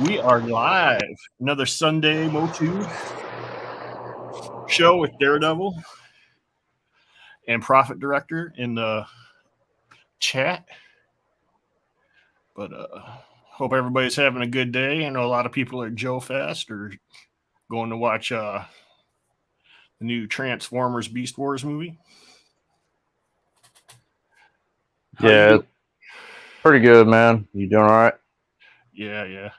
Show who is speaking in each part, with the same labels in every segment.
Speaker 1: We are live. Another Sunday MOTU show with Daredevil and Profit Director in the chat. But hope everybody's having a good day. I know a lot of people at Joe Fest or going to watch the new Transformers Beast Wars movie. How you
Speaker 2: Yeah,
Speaker 1: doing?
Speaker 2: pretty good, man. You doing all right?
Speaker 1: Yeah.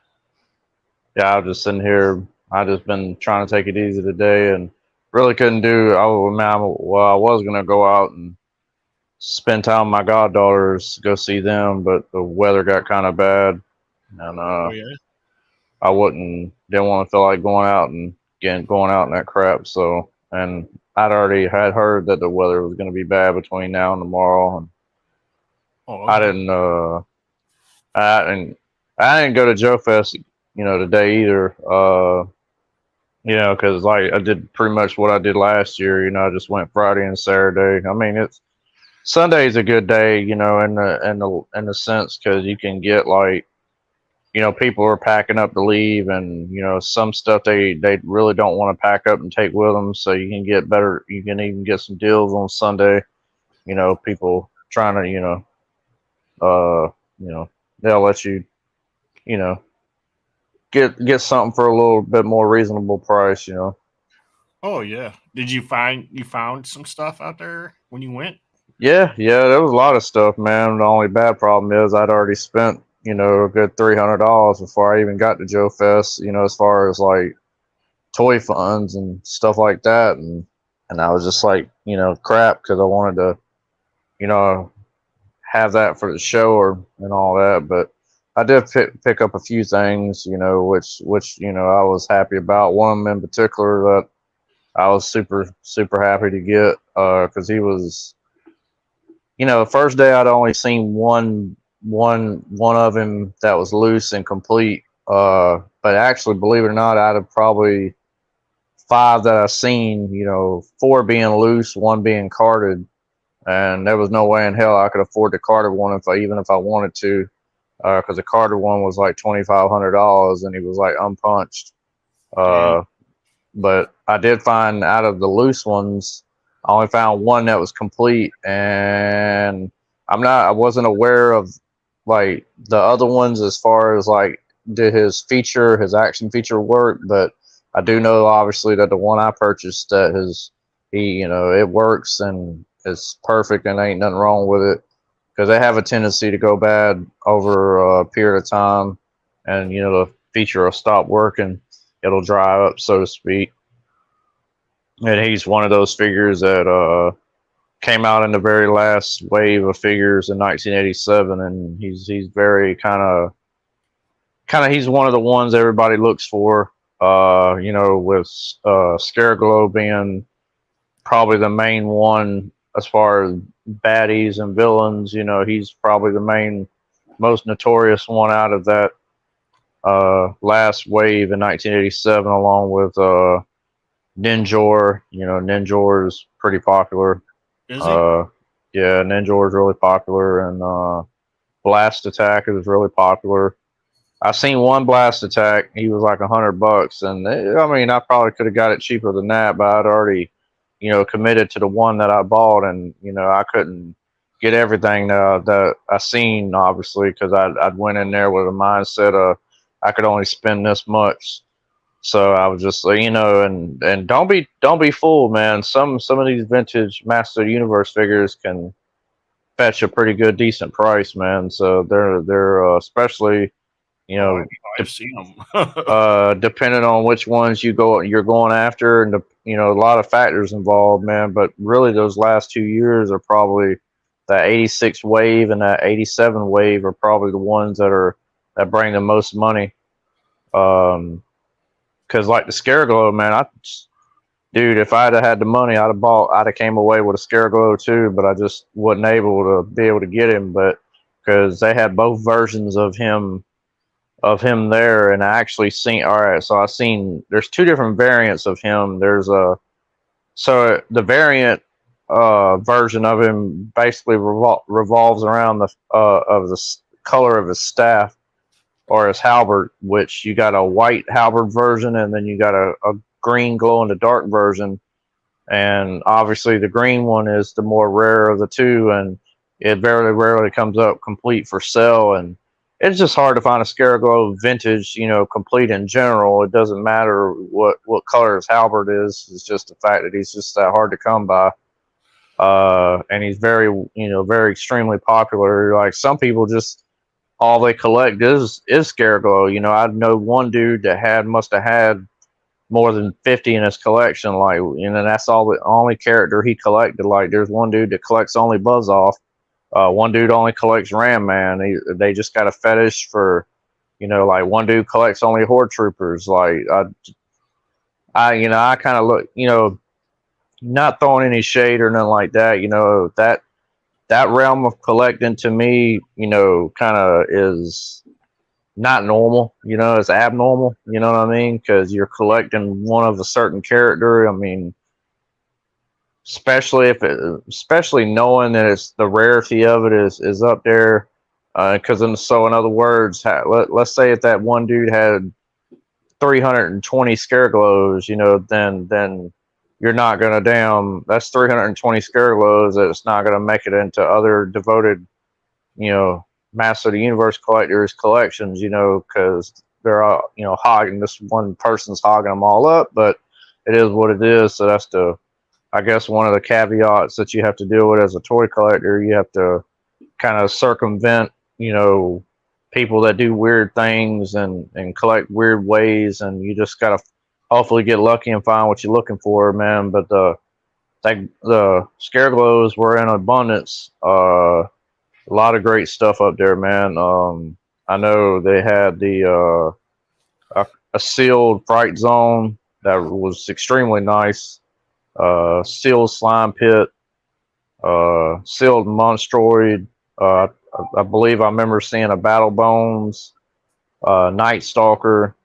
Speaker 2: Yeah, I'm just sitting here. I just been trying to take it easy today, and really couldn't do. I was gonna go out and spend time with my goddaughters, go see them, but the weather got kind of bad, and
Speaker 1: Oh yeah.
Speaker 2: I didn't want to feel like going out and going out in that crap. So, and I'd already had heard that the weather was gonna be bad between now and tomorrow, and
Speaker 1: Oh
Speaker 2: I
Speaker 1: okay.
Speaker 2: didn't. I didn't. I didn't go to Joe Fest, today either. Because like I did pretty much what I did last year. I just went Friday and Saturday. I mean, it's Sunday's a good day, in the sense because you can get like, people are packing up to leave, and some stuff they really don't want to pack up and take with them. So you can get better. You can even get some deals on Sunday. People trying to, uh, they'll let you, you know, get something for a little bit more reasonable price.
Speaker 1: Oh yeah. Did you found some stuff out there when you went?
Speaker 2: Yeah, there was a lot of stuff, man. The only bad problem is I'd already spent, a good $300 before I even got to Joe Fest, as far as like toy funds and stuff like that. And I was just like, crap, because I wanted to, you know, have that for the show and all that. But I did pick up a few things, which I was happy about. One of them in particular that I was super happy to get, because he was, the first day I'd only seen one of him that was loose and complete. But actually, believe it or not, out of probably five that I've seen, four being loose, one being carded, and there was no way in hell I could afford the carded one even if I wanted to, because the carded one was like $2,500 and he was like unpunched.
Speaker 1: Dang.
Speaker 2: Uh, but I did find out of the loose ones, I only found one that was complete, and I wasn't aware of like the other ones as far as like did his action feature work, but I do know obviously that the one I purchased that it works and it's perfect and ain't nothing wrong with it, because they have a tendency to go bad over a period of time, and the feature will stop working, it'll dry up, so to speak. And he's one of those figures that came out in the very last wave of figures in 1987, and he's very kind of he's one of the ones everybody looks for. With Scareglow being probably the main one as far as baddies and villains. He's probably the main, most notorious one out of that last wave in 1987, along with Ninjor. Ninjor is pretty popular.
Speaker 1: Is he?
Speaker 2: Uh, yeah, Ninjor is really popular, and Blast Attack is really popular. I seen one Blast Attack. He was like $100, and I mean, I probably could have got it cheaper than that, but I'd already, committed to the one that I bought, and I couldn't get everything that I seen, obviously, because I'd went in there with a mindset of I could only spend this much. So I was just, and don't be fooled, man. Some of these vintage Master of the Universe figures can fetch a pretty good, decent price, man. So they're especially, you
Speaker 1: Oh,
Speaker 2: know,
Speaker 1: I've seen them.
Speaker 2: depending on which ones you're going after, and a lot of factors involved, man. But really, those last 2 years are probably that '86 wave and that '87 wave are probably the ones that bring the most money. Because like the Scareglow, man, dude, if I'd have had the money, I'd have came away with a Scareglow too, but I just wasn't able to get him. But because they had both versions of him there, and I actually seen. All right, so I seen there's two different variants of him. So the variant version of him basically revolves around the color of his staff, or his halberd, which you got a white halberd version and then you got a green glow in the dark version. And obviously the green one is the more rare of the two, and it very rarely comes up complete for sale. And it's just hard to find a Scareglow vintage, complete in general. It doesn't matter what color his halberd is. It's just the fact that he's just that hard to come by. And he's very, very extremely popular. Like some people just all they collect is Scareglow. I know one dude that must have had more than 50 in his collection. Like, that's the only character he collected. Like, there's one dude that collects only Buzz Off. One dude only collects Ram Man. They just got a fetish for, like one dude collects only Horde Troopers. Like, I kind of look, not throwing any shade or nothing like that. That realm of collecting to me, kind of is not normal. It's abnormal. You know what I mean? Because you're collecting one of a certain character. I mean, especially knowing that it's the rarity of it is up there. Because so in other words, let's say if that one dude had 320 Scareglows, then you're not gonna that's 320 Scareglows that it's not gonna make it into other devoted, Master of the Universe collectors collections, because they're all, hogging this one person's hogging them all up, but it is what it is. So that's I guess one of the caveats that you have to deal with as a toy collector. You have to kind of circumvent, people that do weird things and collect weird ways, and you just gotta hopefully get lucky and find what you're looking for, man. But the Scareglows were in abundance. A lot of great stuff up there, man. I know they had a sealed Fright Zone that was extremely nice. Sealed Slime Pit, sealed Monstroid. I believe I remember seeing a Battle Bones, Night Stalker,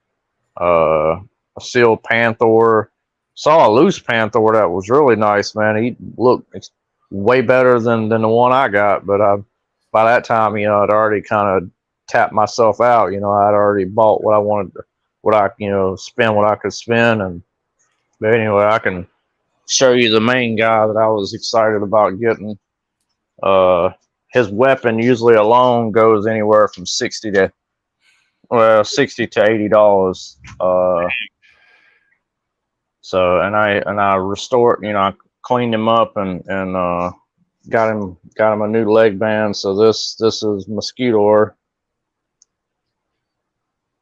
Speaker 2: a sealed Panther. Saw a loose Panther that was really nice, man. He looked way better than the one I got, but by that time, I'd already kind of tapped myself out. I'd already bought what I wanted, spend what I could spend. But anyway, I can show you the main guy that I was excited about getting. His weapon usually alone goes anywhere from $60 to $80. So I restored, I cleaned him up and got him a new leg band. So this is Mosquitor.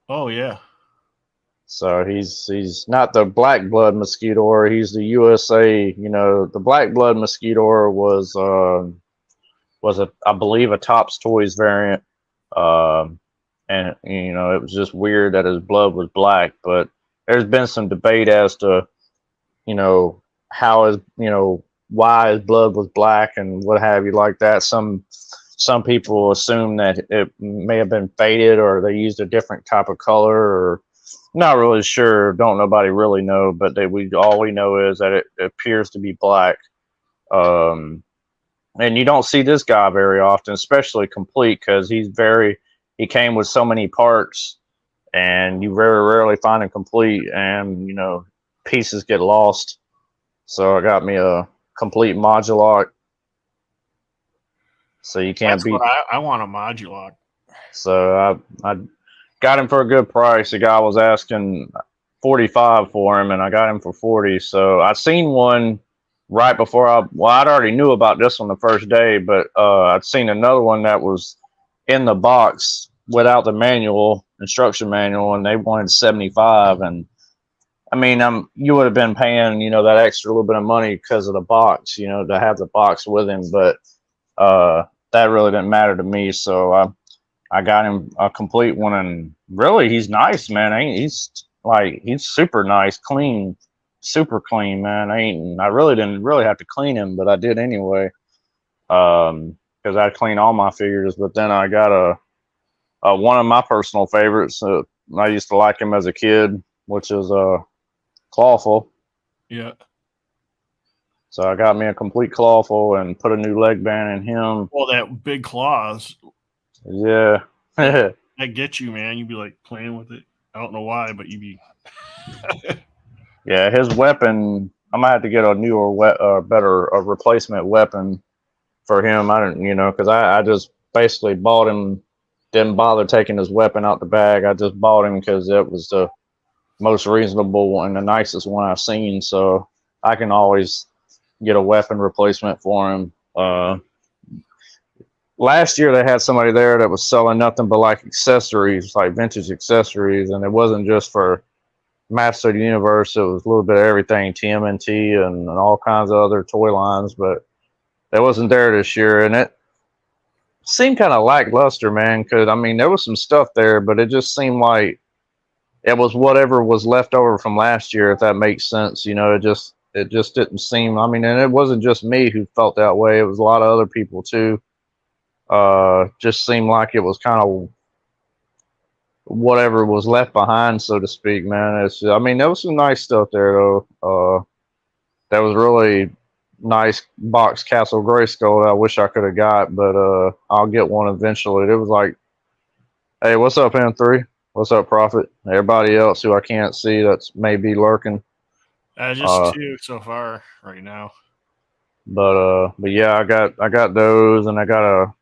Speaker 1: Oh yeah. So
Speaker 2: he's not the Black Blood Mosquitor. He's the USA. The Black Blood Mosquitor was I believe a Topps Toys variant. And it was just weird that his blood was black. But there's been some debate as to how why his blood was black and what have you like that. Some people assume that it may have been faded or they used a different type of color, or not really sure. Don't nobody really know, but all we know is that it appears to be black. And you don't see this guy very often, especially complete, because he came with so many parts, and you very rarely find him complete, and pieces get lost. So I got me a complete Modulock. So you can't beat.
Speaker 1: I want a Modulock.
Speaker 2: So I got him for a good price. The guy was asking $45 for him, and I got him for $40. So I seen one right before I'd already knew about this one the first day, but I'd seen another one that was in the box without the instruction manual, and they wanted $75. And I mean, you would have been paying, that extra little bit of money because of the box, to have the box with him. But that really didn't matter to me. So I got him a complete one, and really, he's nice, man. He's super nice, clean, super clean, man. I really didn't have to clean him, but I did anyway. Because I clean all my figures. But then I got one of my personal favorites. I used to like him as a kid, which is Clawful.
Speaker 1: Yeah.
Speaker 2: So I got me a complete Clawful and put a new leg band in him.
Speaker 1: Well, that big claws.
Speaker 2: Yeah.
Speaker 1: that gets you, man. You'd be like playing with it. I don't know why, but you'd be.
Speaker 2: Yeah, his weapon. I might have to get a newer, better, a replacement weapon for him. I don't, because I just basically bought him. Didn't bother taking his weapon out the bag. I just bought him because it was the most reasonable and the nicest one I've seen. So I can always get a weapon replacement for him. Last year they had somebody there that was selling nothing but like accessories, like vintage accessories, and it wasn't just for Master of the Universe. It was a little bit of everything, TMNT and all kinds of other toy lines, but they wasn't there this year, and it seemed kind of lackluster, man. Because I mean, there was some stuff there, but it just seemed like it was whatever was left over from last year, if that makes sense. It just didn't seem. I mean, and it wasn't just me who felt that way. It was a lot of other people too. Just seemed like it was kind of whatever was left behind, so to speak, man. I mean, there was some nice stuff there though. That was really nice box Castle Grayskull that I wish I could have got, but I'll get one eventually. It was like, hey, what's up, M3? What's up, Prophet? Everybody else who I can't see that's maybe lurking.
Speaker 1: Just two so far right now.
Speaker 2: But yeah, I got those, and I got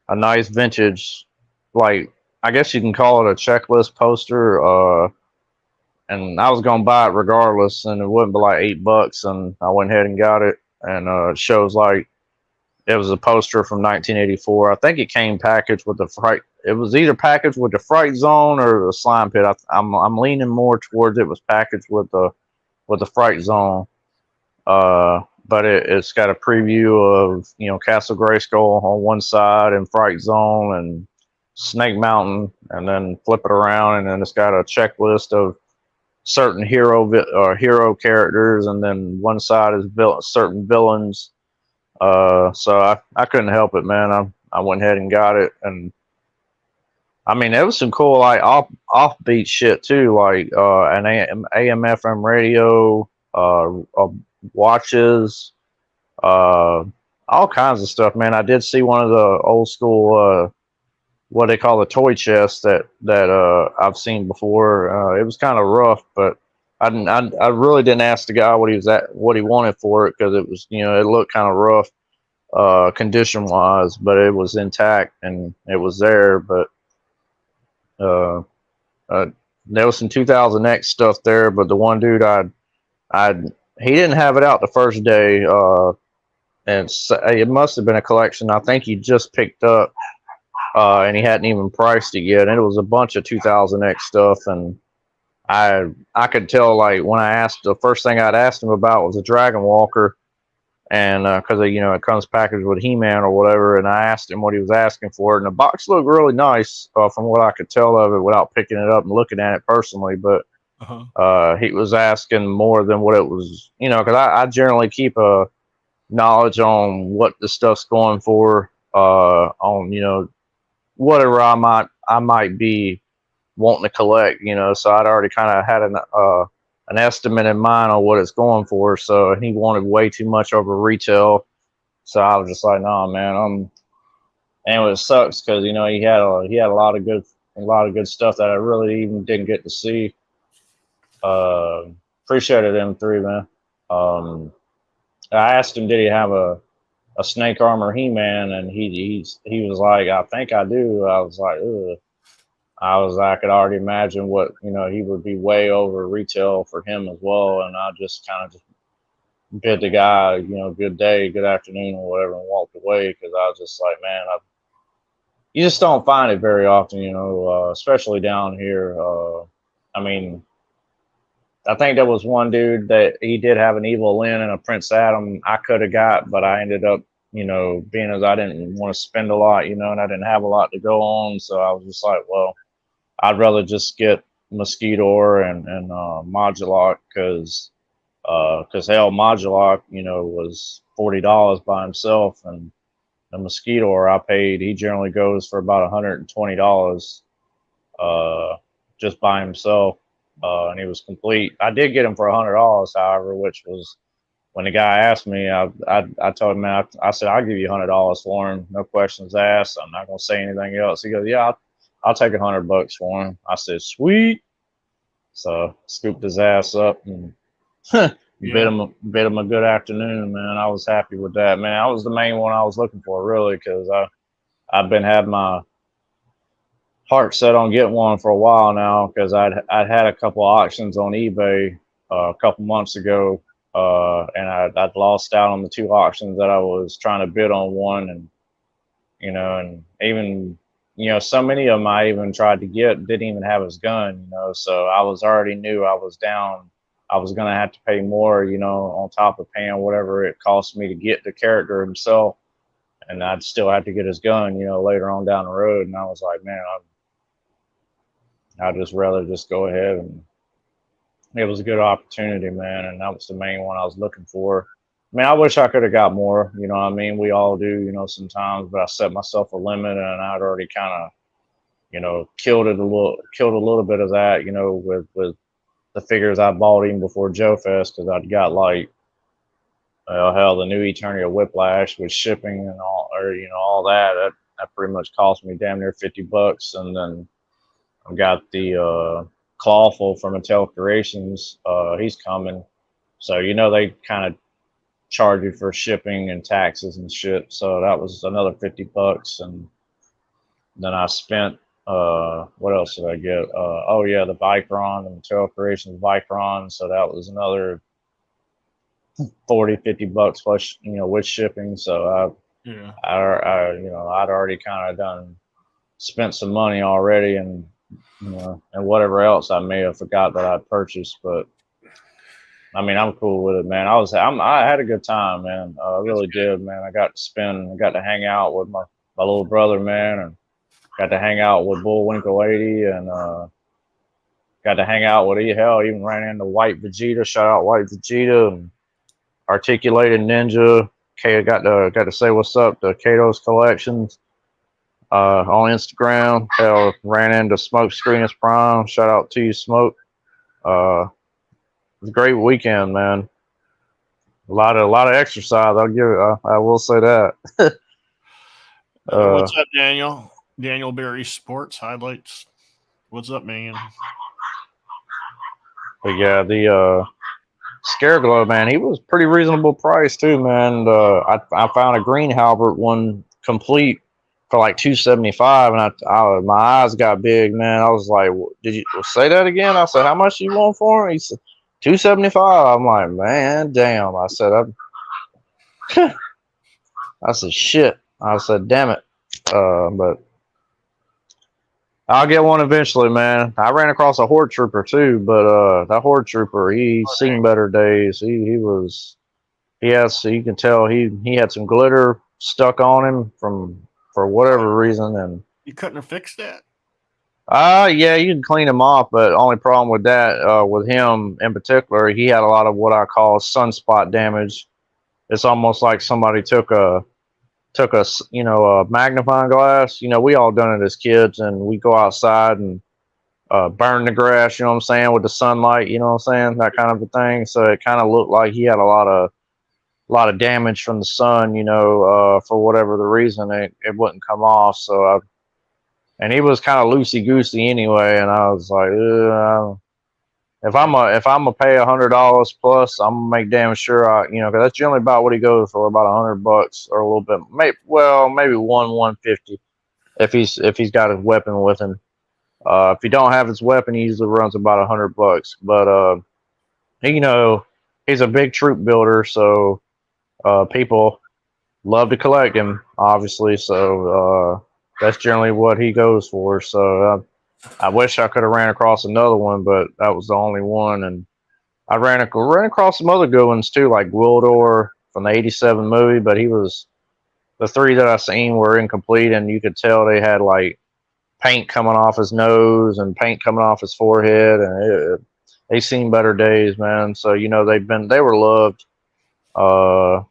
Speaker 2: a nice vintage, like I guess you can call it a checklist poster. And I was gonna buy it regardless, and it wouldn't be like $8, and I went ahead and got it. And it shows like it was a poster from 1984. I think it came packaged with the fright. It was either packaged with the Fright Zone or the Slime Pit. I'm leaning more towards it was packaged with the Fright Zone. But it's got a preview of Castle Grayskull on one side and Fright Zone and Snake Mountain, and then flip it around, and then it's got a checklist of certain hero characters, and then one side is certain villains. So I couldn't help it, man. I went ahead and got it, and I mean there was some cool like offbeat shit too, like an AM/FM radio, watches, all kinds of stuff, man. I did see one of the old school what they call the toy chest that I've seen before. It was kind of rough, but I really didn't ask the guy what he wanted for it, because it was it looked kind of rough condition wise, but it was intact and it was there. But there was some 2000X stuff there, but the one dude he didn't have it out the first day, and it must have been a collection I think he just picked up. And he hadn't even priced it yet, and it was a bunch of 2000X stuff. And I could tell, like, when I asked, the first thing I'd asked him about was a Dragon Walker, and because it comes packaged with He-Man or whatever. And I asked him what he was asking for, and the box looked really nice from what I could tell of it without picking it up and looking at it personally. But he was asking more than what it was, because I generally keep a knowledge on what the stuff's going for, on whatever I might be wanting to collect, so I'd already kind of had an estimate in mind on what it's going for. So he wanted way too much over retail, so I was just like, nah, man. And it sucks because he had a lot of good stuff that I really even didn't get to see. Appreciated M3, man. I asked him, did he have a Snake Armor He-Man, and he was like, I think I do. I was like, ugh. I could already imagine what he would be way over retail for him as well. And I just kind of just bid the guy, good day, good afternoon, or whatever, and walked away, because I was just like, man, you just don't find it very often, especially down here. I mean, I think there was one dude that he did have an Evil Lyn and a Prince Adam I could have got, but I ended up, being as I didn't want to spend a lot, and I didn't have a lot to go on. So I was just like, well, I'd rather just get Mosquito and Modulok, because hell, Modulok, was $40 by himself, and the Mosquito I paid, he generally goes for about $120 just by himself. And he was complete. I did get him for $100, however, which was, when the guy asked me, I told him, man, I said, I'll give you $100 for him, no questions asked. I'm not gonna say anything else. He goes, yeah, I'll take $100 for him. I said, sweet. So scooped his ass up and bid him a good afternoon, man. I was happy with that, man. That was the main one I was looking for, really, because I've been having my heart set on getting one for a while now, because I'd had a couple auctions on eBay a couple months ago, and I'd lost out on the 2 auctions that I was trying to bid on one, and and even so many of them I even tried to get didn't even have his gun, so I was already knew I was down. I was gonna have to pay more, on top of paying whatever it cost me to get the character himself, and I'd still have to get his gun, later on down the road. And I was like, man, I'd just rather just go ahead, and it was a good opportunity, man, and that was the main one I was looking for. I mean, I wish I could have got more, what I mean? We all do, sometimes, but I set myself a limit, and I'd already kind of, killed a little bit of that, with the figures I bought even before Joe Fest, because I'd got like, hell, the new Eternia Whiplash with shipping and all, or all that pretty much cost me damn near $50, and then I've got the Clawful from Mattel Creations. He's coming, so they kind of charge you for shipping and taxes and shit. So that was another $50, and then I spent what else did I get? Oh yeah, the Vicron, the Mattel Creations Vicron. So that was another $40-50 plus, with shipping. So I I'd already kind of spent some money already, and and whatever else I may have forgot that I'd purchased. But I mean, I'm cool with it, man. I had a good time, man. I really did, man. I got to hang out with my little brother, man, and got to hang out with Bullwinkle 80, and got to hang out with even ran into White Vegeta. Shout out White Vegeta and Articulated Ninja. Okay, got to say what's up to Kato's Collections on Instagram. Hell, ran into Smoke Screeners Prime. Shout out to you, Smoke. It was a great weekend, man. A lot of exercise. I will say that.
Speaker 1: What's up, Daniel? Daniel Berry Sports Highlights. What's up, man?
Speaker 2: But yeah, the Scareglow, man, he was pretty reasonable price too, man. I found a Green Halbert one complete for like $275, and my eyes got big, man. I was like, "Did you say that again?" I said, "How much you want for him?" He said, $275. I'm like, man, damn. I said, I said, shit. I said, damn it. But I'll get one eventually, man. I ran across a Horde Trooper too, but that Horde Trooper, he's seen better days. You can tell he had some glitter stuck on him for whatever reason, and
Speaker 1: you couldn't have fixed that.
Speaker 2: Yeah, you can clean him off, but only problem with that, with him in particular, he had a lot of what I call sunspot damage. It's almost like somebody took a magnifying glass. We all done it as kids, and we go outside and burn the grass, you know what I'm saying, with the sunlight, you know what I'm saying, that kind of a thing. So it kind of looked like he had a lot of damage from the sun, for whatever the reason, it wouldn't come off. So and he was kind of loosey goosey anyway, and I was like, if I'm gonna pay $100 plus, I'm gonna make damn sure because that's generally about what he goes for, about $100 or a little bit, maybe $150 if he's got his weapon with him. If he don't have his weapon, he usually runs about $100. But he's a big troop builder, so people love to collect him, obviously. So that's generally what he goes for. So I wish I could have ran across another one, but that was the only one. And I ran across some other good ones too, like Gwildor from the '87 movie. But the 3 that I seen were incomplete, and you could tell they had like paint coming off his nose and paint coming off his forehead, and they seen better days, man. So they were loved. I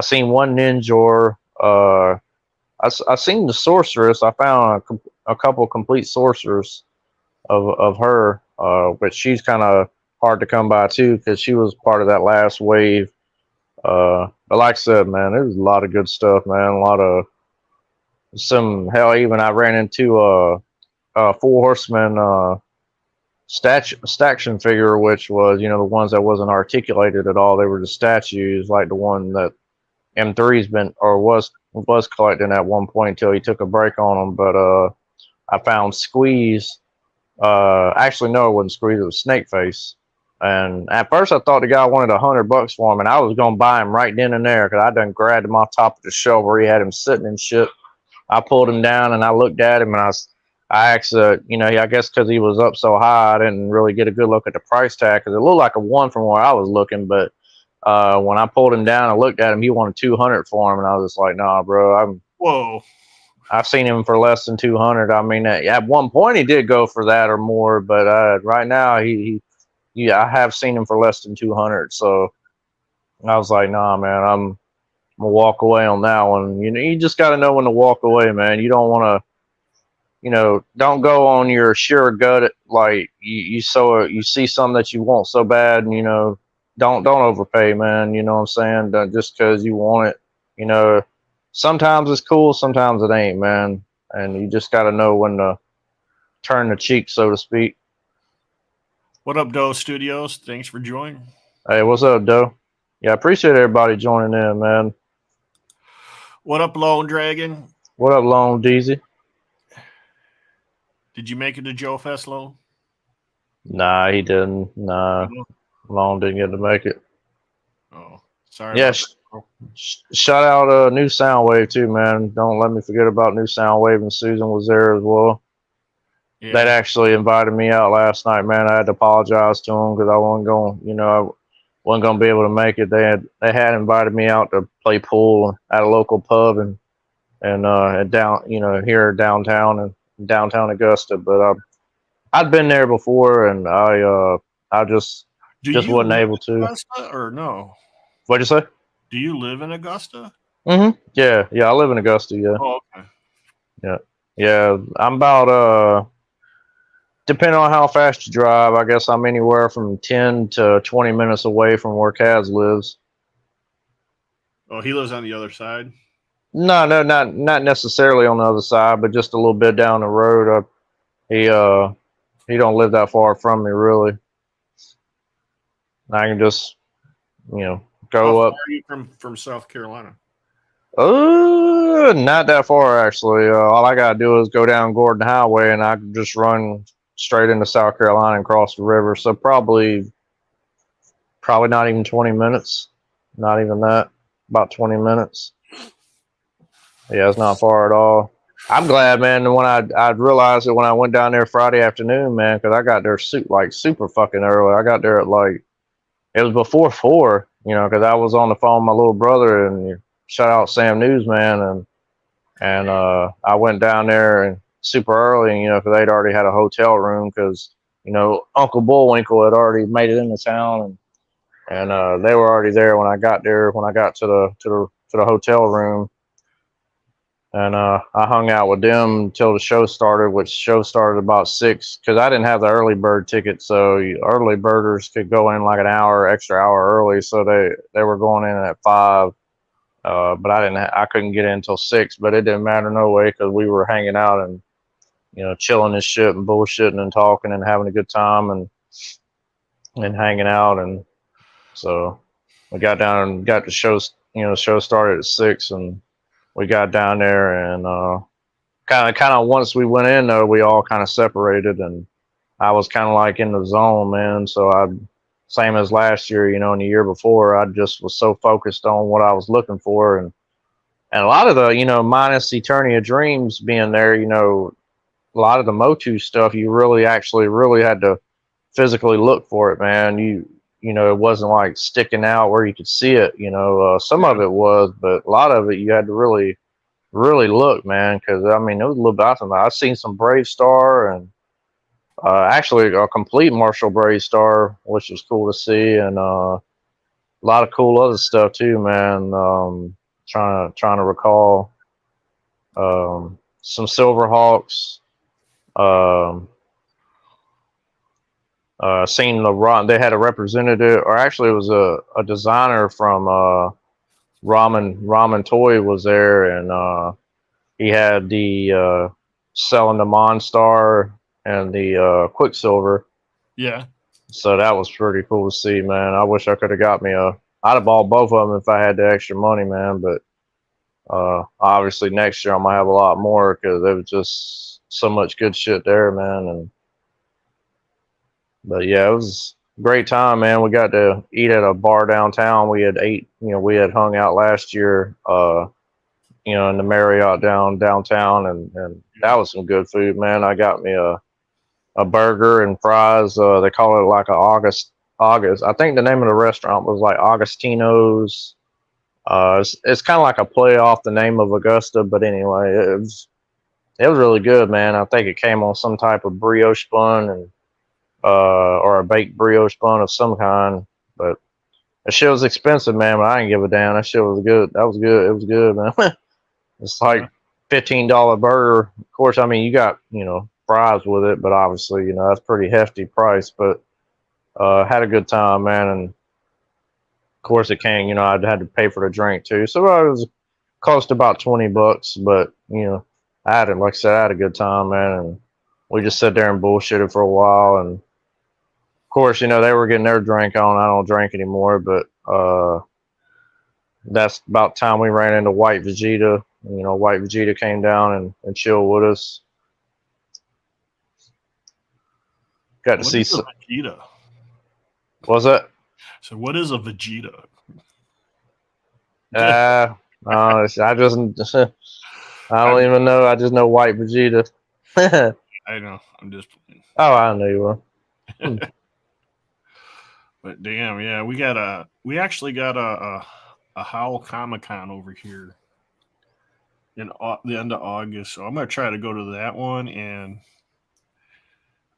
Speaker 2: seen one Ninjor. I seen the Sorceress. I found a couple complete Sorcerers of her, but she's kind of hard to come by too, because she was part of that last wave. But like I said, man, there's a lot of good stuff, man. A lot of some hell. Even I ran into Four Horsemen staction figure, which was, you know, the ones that wasn't articulated at all. They were just statues, like the one that M3's been or was collecting at one point until he took a break on them. But I found Squeeze. Actually, no, it wasn't Squeeze. It was Snakeface. And at first, I thought the guy wanted $100 for him, and I was gonna buy him right then and there because I done grabbed him off top of the shelf where he had him sitting and shit. I pulled him down and I looked at him and I asked, you know, I guess because he was up so high, I didn't really get a good look at the price tag because it looked like a one from where I was looking. But when I pulled him down and looked at him, he wanted 200 for him, and I was just like, nah, bro,
Speaker 1: Whoa.
Speaker 2: I've seen him for less than 200. I mean, at one point he did go for that or more, but right now I have seen him for less than 200. So I was like, nah, man, I'm gonna walk away on that one. You know, you just got to know when to walk away, man. You don't want to, you know, don't go on your sure gut. Like you see something that you want so bad, and you know, don't overpay, man. You know what I'm saying? Just because you want it, you know. Sometimes it's cool, sometimes it ain't, man. And you just got to know when to turn the cheek, so to speak.
Speaker 1: What up, Doe Studios? Thanks for joining.
Speaker 2: Hey, what's up, Doe? Yeah, I appreciate everybody joining in, man.
Speaker 1: What up, Lone Dragon?
Speaker 2: What up, Lone Deezy?
Speaker 1: Did you make it to Joe Fest, Lone?
Speaker 2: Nah, he didn't. Nah, Lone didn't get to make it.
Speaker 1: Oh, sorry.
Speaker 2: Yeah, shout out New Soundwave too, man. Don't let me forget about New Soundwave, and Susan was there as well. Yeah. They actually invited me out last night, man. I had to apologize to them because I wasn't going, you know, I wasn't going to be able to make it. They had invited me out to play pool at a local pub and down, you know, here downtown and downtown Augusta. But I'd been there before, and I just wasn't able to.
Speaker 1: Augusta or no?
Speaker 2: What'd you say?
Speaker 1: Do you live in Augusta?
Speaker 2: Mm-hmm. Yeah, I live in Augusta. Yeah.
Speaker 1: Oh, okay.
Speaker 2: Yeah. I'm about depending on how fast you drive, I guess I'm anywhere from 10 to 20 minutes away from where Kaz lives.
Speaker 1: Oh, he lives on the other side?
Speaker 2: No, not necessarily on the other side, but just a little bit down the road. He don't live that far from me, really. I can just, you know, go up.
Speaker 1: How far are you from South Carolina?
Speaker 2: Not that far, actually. All I gotta do is go down Gordon Highway, and I can just run straight into South Carolina and cross the river. So probably not even 20 minutes. Not even that. About 20 minutes. Yeah, it's not far at all. I'm glad, man. When I realized it when I went down there Friday afternoon, man, because I got there super fucking early. I got there at it was before 4, you know, because I was on the phone with my little brother, and shout out Sam Newsman, and I went down there and super early, you know, because they'd already had a hotel room because, you know, Uncle Bullwinkle had already made it into town, and they were already there when I got there. When I got to the hotel room, and I hung out with them until the show started, which show started about 6 because I didn't have the early bird ticket, so early birders could go in like an extra hour early, so they were going in at 5. But I couldn't get in until 6, but it didn't matter no way because we were hanging out and, you know, chilling and shit and bullshitting and talking and having a good time and hanging out. And so we got down and got the show, you know, the show started at 6, and we got down there and kind of once we went in though, we all kind of separated, and I was kind of like in the zone, man. So same as last year, you know, and the year before, I just was so focused on what I was looking for. And a lot of the, you know, minus Eternia Dreams being there, you know, a lot of the MOTU stuff, you really had to physically look for it, man. You know, it wasn't like sticking out where you could see it, you know, some of it was, but a lot of it you had to really, really look, man. Cause I mean, it was a little bit, I've seen some Brave Star and, actually a complete Marshall Brave Star, which was cool to see, and a lot of cool other stuff too, man. Trying to recall some Silverhawks. Seen they had a representative, or actually it was a designer from Ramen Toy was there, and he had the selling the Monstar and the Quicksilver.
Speaker 1: Yeah.
Speaker 2: So that was pretty cool to see, man. I wish I could have got me a. I'd have bought both of them if I had the extra money, man. But obviously next year I'm gonna have a lot more because there was just so much good shit there, man. But yeah, it was a great time, man. We got to eat at a bar downtown. We had we had hung out last year, in the Marriott downtown, and that was some good food, man. I got me a burger and fries. They call it like a August. I think the name of the restaurant was like Augustino's. It's kind of like a play off the name of Augusta, but anyway, it was really good, man. I think it came on some type of brioche bun and or a baked brioche bun of some kind. But that shit was expensive, man. But I didn't give a damn. That shit was good. That was good. It was good, man. It's like $15 burger. Of course, I mean you got fries with it, but obviously that's pretty hefty price. But had a good time, man. And of course it came. I'd had to pay for the drink too, so it was cost about $20. But I had it. Like I said, I had a good time, man. And we just sat there and bullshitted for a while. And of course, they were getting their drink on. I don't drink anymore, but that's about time we ran into White Vegeta. White Vegeta came down and chilled with us. Got to see some
Speaker 1: Vegeta.
Speaker 2: What's that?
Speaker 1: So what is a Vegeta?
Speaker 2: I don't even know. I just know White Vegeta.
Speaker 1: I know. I'm just playing.
Speaker 2: Oh, I know you were.
Speaker 1: But damn, yeah, we actually got a Howl Comic-Con over here in the end of August, so I'm gonna try to go to that one. And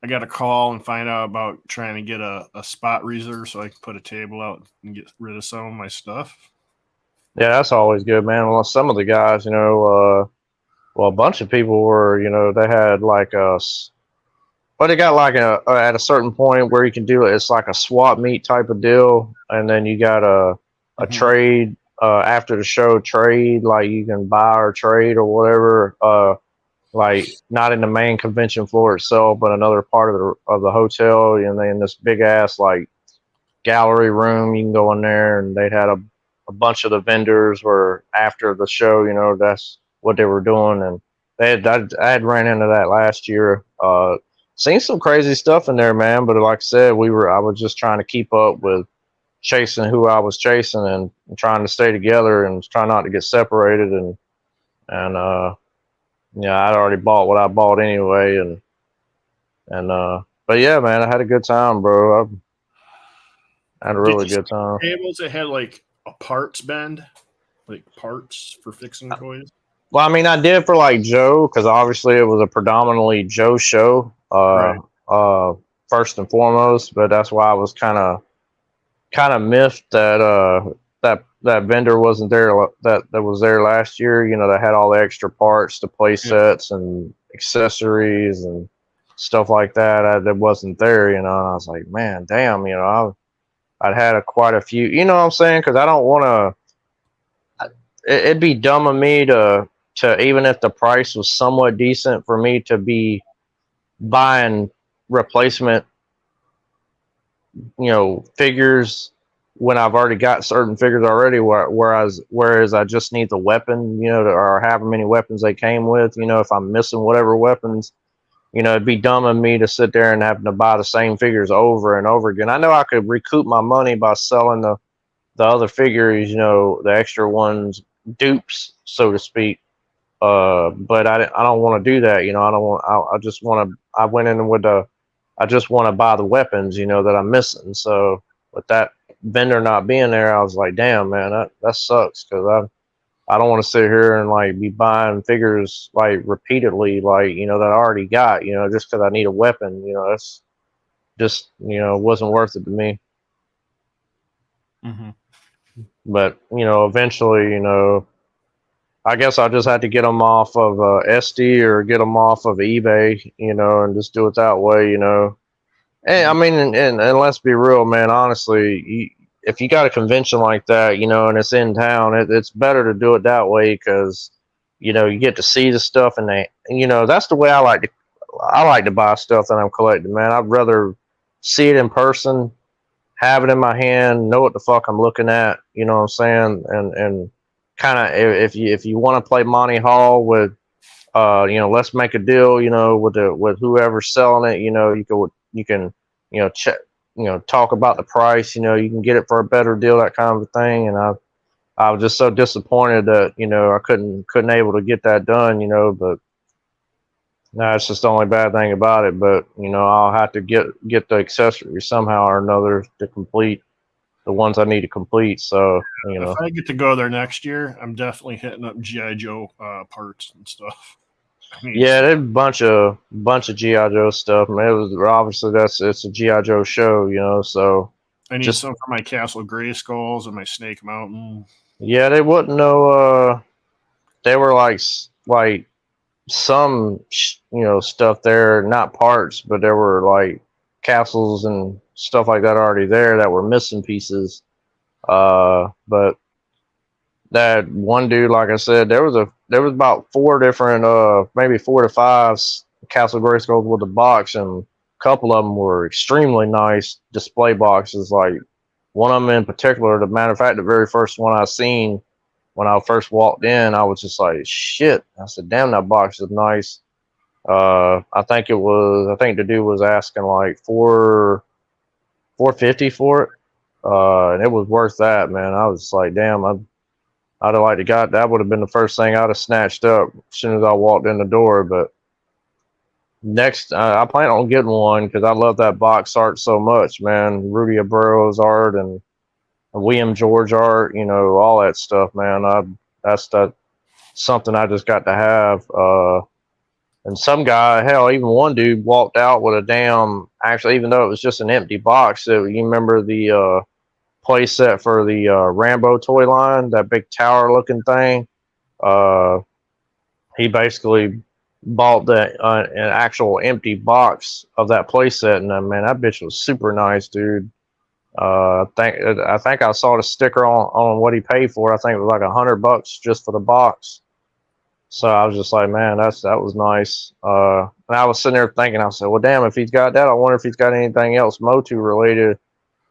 Speaker 1: I got a call and find out about trying to get a spot reserve so I can put a table out and get rid of some of my stuff.
Speaker 2: Yeah, that's always good, man. Well, some of the guys, a bunch of people were, they had like they got like at a certain point where you can do it. It's like a swap meet type of deal, and then you got a trade after the show trade, like you can buy or trade or whatever. Like not in the main convention floor itself, but another part of the hotel, and then this big ass like gallery room. You can go in there, and they'd had a bunch of the vendors were after the show. That's what they were doing, and I had ran into that last year. Seen some crazy stuff in there, man. But like I said, I was just trying to keep up with chasing who I was chasing and trying to stay together and try not to get separated. And I'd already bought what I bought anyway. But yeah, man, I had a good time, bro. I had a really good time.
Speaker 1: Tables that had like a parts bend, like parts for fixing toys.
Speaker 2: Well, I mean, I did for like Joe because obviously it was a predominantly Joe show,
Speaker 1: Right.
Speaker 2: First and foremost. But that's why I was kind of miffed that that vendor wasn't there. That was there last year. That had all the extra parts, the play sets and accessories and stuff like that. That wasn't there. And I was like, man, damn. I'd had quite a few. You know what I'm saying? Because I don't want to. It'd be dumb of me to even if the price was somewhat decent for me to be buying replacement figures when I've already got certain figures already, whereas I just need the weapon, or however many weapons they came with. If I'm missing whatever weapons, it'd be dumb of me to sit there and having to buy the same figures over and over again. I know I could recoup my money by selling the other figures, the extra ones, dupes, so to speak. But I don't want to do that. I just want to. I went in with I just want to buy the weapons, that I'm missing. So with that vendor not being there, I was like, damn, man, that sucks because I don't want to sit here and like be buying figures like repeatedly, like that I already got, just because I need a weapon. That's just wasn't worth it to me.
Speaker 1: Mm-hmm.
Speaker 2: But eventually, I guess I just had to get them off of SD or get them off of eBay, and just do it that way, And I mean, and let's be real, man. Honestly, if you got a convention like that, and it's in town, it's better to do it that way because you know, you get to see the stuff, and that's the way I like to buy stuff that I'm collecting, man. I'd rather see it in person, have it in my hand, know what the fuck I'm looking at, you know what I'm saying? And kind of, if you want to play Monty Hall with, let's make a deal, with whoever's selling it, you can, check, talk about the price, you can get it for a better deal, that kind of a thing. And I was just so disappointed that, I couldn't able to get that done, but that's just the only bad thing about it. But, I'll have to get the accessories somehow or another to complete the ones I need to complete. So,
Speaker 1: If I get to go there next year, I'm definitely hitting up GI Joe parts and stuff. I mean,
Speaker 2: yeah, there's a bunch of GI Joe stuff. Man, it was obviously it's a GI Joe show, so
Speaker 1: I need
Speaker 2: just
Speaker 1: some for my Castle Grayskulls and my Snake Mountain.
Speaker 2: yeah, they wouldn't know. They were like some stuff there, not parts, but there were like castles and stuff like that already there that were missing pieces. But that one dude, like I said, there was about 4 different, maybe 4 to 5 Castle Grayskulls with the box, and a couple of them were extremely nice display boxes. Like one of them in particular, the matter of fact, the very first one I seen when I first walked in, I was just like, shit. I said, damn, that box is nice. I think the dude was asking like $450 for it. And it was worth that, man. I was like, damn, I'd have liked to got that. Would have been the first thing I'd have snatched up as soon as I walked in the door. But next, I plan on getting one because I love that box art so much, man. Rudy Abreu's art and William George art, all that stuff, man. That's something I just got to have. And some guy, hell, even one dude walked out with a damn. Actually, even though it was just an empty box, you remember the play set for the Rambo toy line, that big tower looking thing. He basically bought an actual empty box of that play set, and man, that bitch was super nice, dude. I think I saw the sticker on what he paid for. I think it was like $100 just for the box. So I was just like, man, that was nice. And I was sitting there thinking, I said, well, damn, if he's got that, I wonder if he's got anything else MOTU related.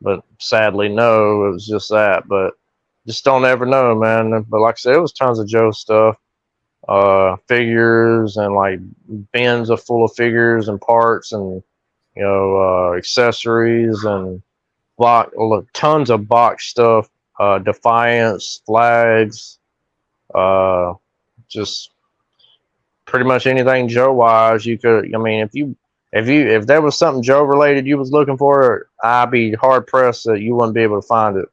Speaker 2: But sadly, no, it was just that. But just don't ever know, man. But like I said, it was tons of Joe stuff, figures and like bins full of figures and parts and accessories and tons of box stuff, Defiance flags, just pretty much anything Joe wise you could. I mean, if there was something Joe related you was looking for, I'd be hard pressed that you wouldn't be able to find it.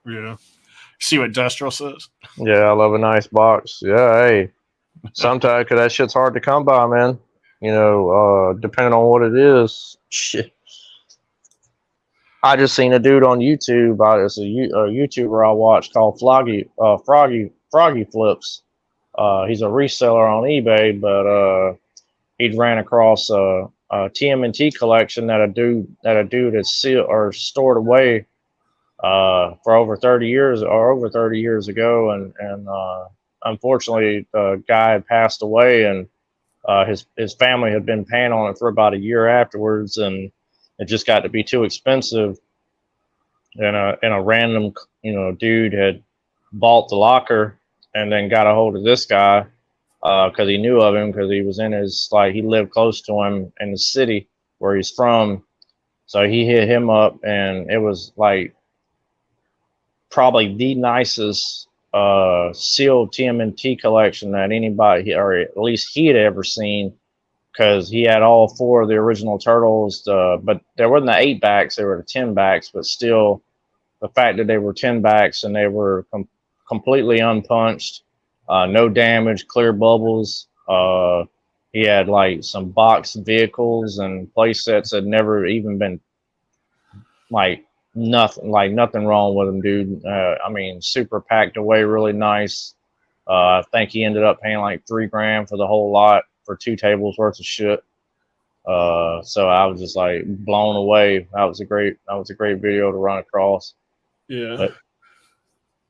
Speaker 1: Yeah. See what Destro says?
Speaker 2: Yeah, I love a nice box. Yeah, hey. Sometimes, because that shit's hard to come by, man. Depending on what it is. Shit. I just seen a dude on YouTube. It's a YouTuber I watch called Froggy Flips. He's a reseller on eBay, but he'd ran across a TMNT collection that a dude had sealed or stored away for over 30 years ago, and unfortunately the guy had passed away, and his family had been paying on it for about a year afterwards, and it just got to be too expensive, and a random dude had bought the locker and then got a hold of this guy because he knew of him, because he was he lived close to him in the city where he's from. So he hit him up, and it was like probably the nicest sealed TMNT collection that anybody, or at least he had ever seen, because he had all 4 of the original Turtles, but there wasn't the 8 backs, there were the 10 backs, but still the fact that they were 10 backs and they were completely unpunched, no damage, clear bubbles. He had like some boxed vehicles and play sets that never even been nothing wrong with them, dude. I mean, super packed away, really nice. I think he ended up paying like $3,000 for the whole lot for 2 tables worth of shit. So I was just like blown away. That was a great video to run across.
Speaker 1: Yeah.
Speaker 2: But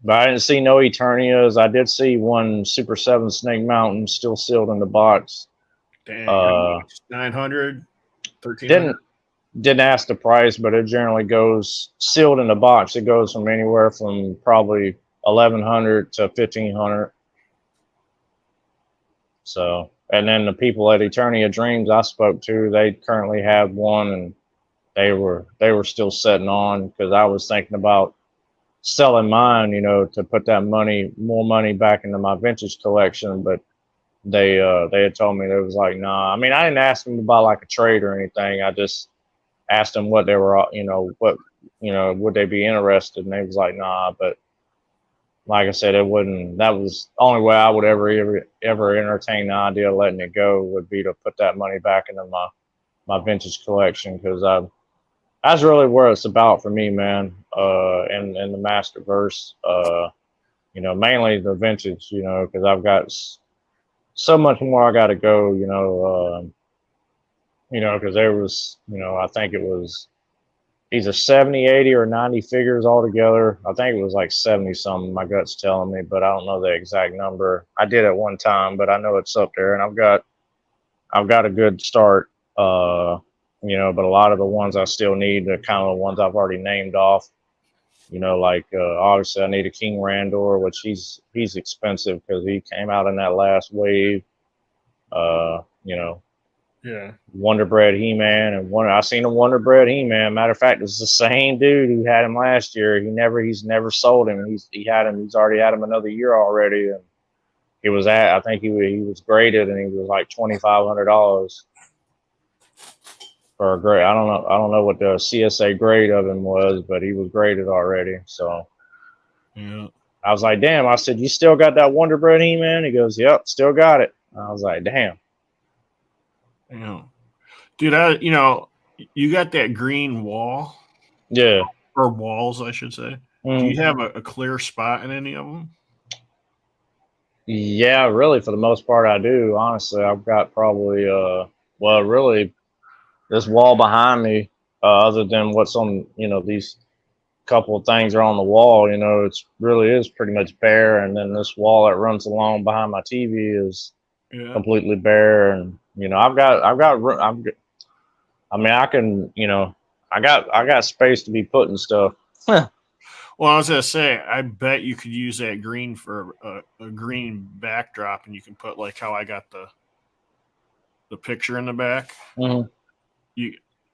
Speaker 2: But I didn't see no Eternias. I did see one Super 7 Snake Mountain still sealed in the box.
Speaker 1: Dang, how much? 900, 1300.
Speaker 2: Didn't ask the price, but it generally goes sealed in the box. It goes from anywhere from probably 1100 to 1500. So, and then the people at Eternia Dreams I spoke to, they currently have one, and they were still sitting on, because I was thinking about selling mine, to put that more money back into my vintage collection. But they had told me, they was like, nah. I mean, I didn't ask them about like a trade or anything. I just asked them what they were, would they be interested, and they was like, nah. But like I said, it wouldn't. That was the only way I would ever entertain the idea of letting it go, would be to put that money back into my vintage collection, because that's really where it's about for me, man. In the Masterverse, mainly the vintage, because I've got so much more I got to go, because there was, I think it was either 70, 80, or 90 figures altogether. I think it was like 70 something. My gut's telling me, but I don't know the exact number. I did at one time, but I know it's up there, and I've got a good start. But a lot of the ones I still need are kind of the ones I've already named off. Like obviously I need a King Randor, which he's expensive because he came out in that last wave.
Speaker 1: Yeah.
Speaker 2: Wonder Bread He-Man, and I seen a Wonder Bread He-Man. Matter of fact, it's the same dude who had him last year. He's never sold him. He's already had him another year already, and I think he was graded, and he was like $2,500 for a grade. I don't know what the CSA grade of him was, but he was graded already. So
Speaker 1: yeah,
Speaker 2: I was like, damn. I said, you still got that Wonder Bread He-Man? He goes, yep, still got it. I was like, damn.
Speaker 1: Yeah. Dude, you got that green wall.
Speaker 2: Yeah.
Speaker 1: Or walls, I should say. Do you have a clear spot in any of them?
Speaker 2: Yeah, really, for the most part, I do. Honestly, I've got probably, really, this wall behind me, other than what's on, these couple of things are on the wall, it's really is pretty much bare. And then this wall that runs along behind my TV is completely bare. And, I can, I got space to be putting stuff.
Speaker 1: Well, I was gonna say, I bet you could use that green for a green backdrop, and you can put like how I got the picture in the back.
Speaker 2: Mm-hmm.